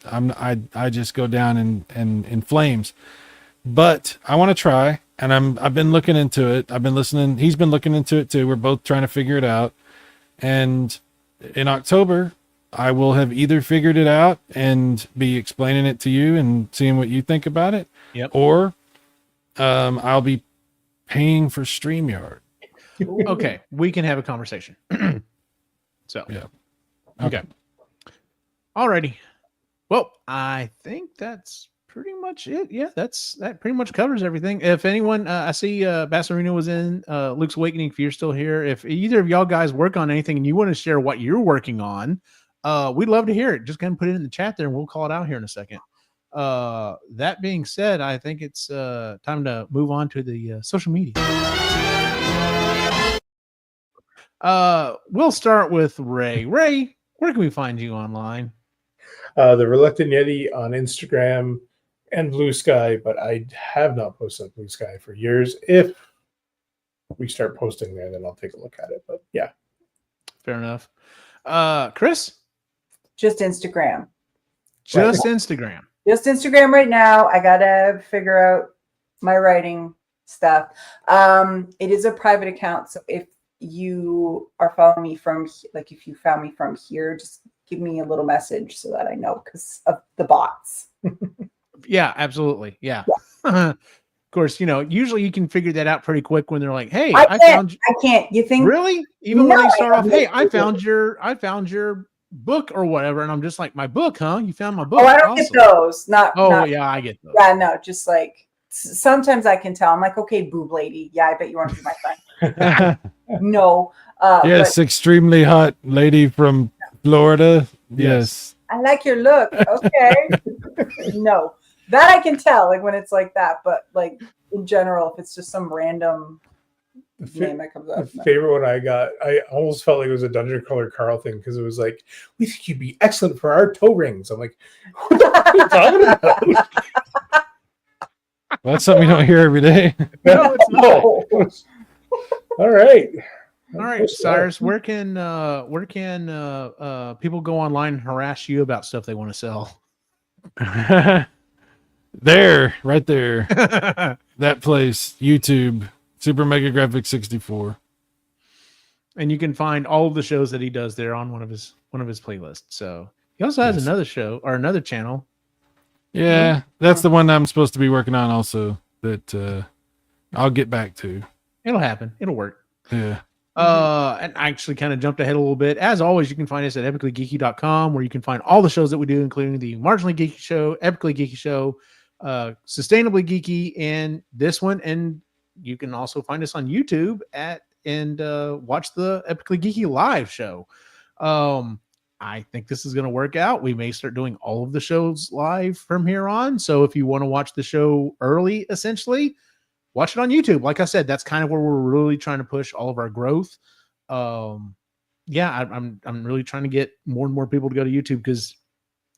I just go down in flames. But I want to try, and I've been looking into it. I've been listening. He's been looking into it too. We're both trying to figure it out. And in October, I will have either figured it out and be explaining it to you and seeing what you think about it. Yep. Or I'll be paying for StreamYard. Okay, we can have a conversation. So yeah. Okay. Alrighty. Well, I think that's pretty much it. Yeah, that pretty much covers everything. If anyone, I see Bassarino was in Luke's Awakening. If you're still here, if either of y'all guys work on anything and you want to share what you're working on, we'd love to hear it. Just go ahead and put it in the chat there, and we'll call it out here in a second. That being said, I think it's time to move on to the social media. We'll start with Ray. Ray, where can we find you online? The Reluctant Yeti on Instagram and Blue Sky, but I have not posted on Blue Sky for years. If we start posting there, then I'll take a look at it. But yeah. Fair enough. Kris? Just Instagram. Just Instagram. Just Instagram right now. I gotta figure out my writing stuff. It is a private account, so if you are following me from, like, if you found me from here, just give me a little message so that I know, because of the bots. Yeah, absolutely. Yeah. Cool. course, usually you can figure that out pretty quick when they're like, "Hey, I I can't. found you." I can't. You think Really? Even No, when they start I off, "Hey, I don't. found your book or whatever," and I'm just like, "My book, huh? You found my book? Oh, I don't Awesome." get those. Not. Oh yeah, I get those. Yeah, no, just like sometimes I can tell. I'm like, okay, boob lady. Yeah, I bet you want to be my friend. No. Yes, extremely hot lady from Florida. Yes. I like your look. Okay. No, that I can tell. Like when it's like that, but like in general, if it's just some random name that comes up. The favorite one I got, I almost felt like it was a Dungeon Crawler Carl thing because it was like, "We think you'd be excellent for our toe rings." I'm like, "What the fuck are you talking about?" Well, that's something you don't hear every day. No, it's not. All right. All right, Cyrus, where can people go online and harass you about stuff they want to sell? There, right there. That place, YouTube, Super Mega Graphics 64. And you can find all of the shows that he does there on one of his playlists. So he also has another show or another channel. Yeah, that's the one I'm supposed to be working on also that I'll get back to. It'll happen. It'll work. Yeah. And I actually kind of jumped ahead a little bit. As always, you can find us at epicallygeeky.com, where you can find all the shows that we do, including the Marginally Geeky Show, Epically Geeky Show, Sustainably Geeky, and this one. And you can also find us on YouTube and watch the Epically Geeky live show. I think this is going to work out. We may start doing all of the shows live from here on. So if you want to watch the show early, essentially, watch it on YouTube. Like I said, that's kind of where we're really trying to push all of our growth. I'm really trying to get more and more people to go to YouTube because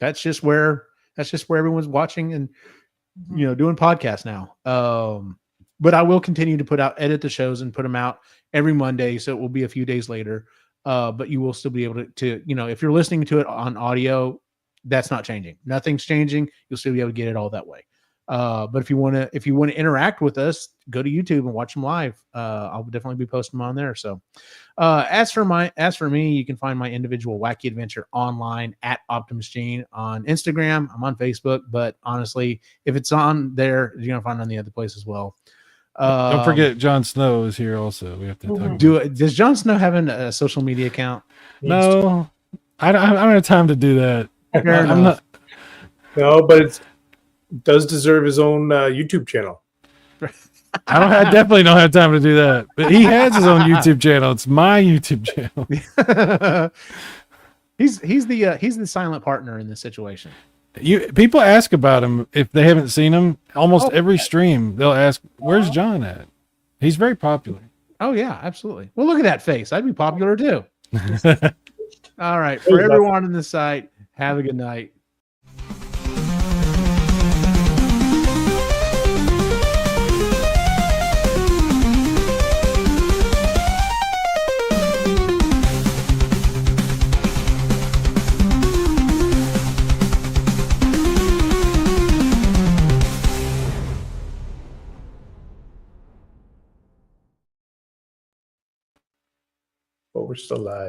that's just where everyone's watching and doing podcasts now. But I will continue to edit the shows and put them out every Monday, so it will be a few days later. But you will still be able to if you're listening to it on audio, that's not changing. Nothing's changing. You'll still be able to get it all that way. But if you want to interact with us, go to YouTube and watch them live. I'll definitely be posting them on there. So, as for me, you can find my individual wacky adventure online at Optimus Gene on Instagram. I'm on Facebook, but honestly, if it's on there, you're gonna find it on the other place as well. Don't forget Jon Snow is here also. We have to talk about. Does Jon Snow have a social media account? No, I don't have time to do that. I'm not. No, but it does deserve his own YouTube channel. I definitely don't have time to do that. But he has his own YouTube channel. It's my YouTube channel. He's the silent partner in this situation. People ask about him if they haven't seen him. Almost every stream, they'll ask, "Where's John at?" He's very popular. Oh yeah, absolutely. Well, look at that face. I'd be popular too. All right, for everyone on the site, have a good night. But we're still live.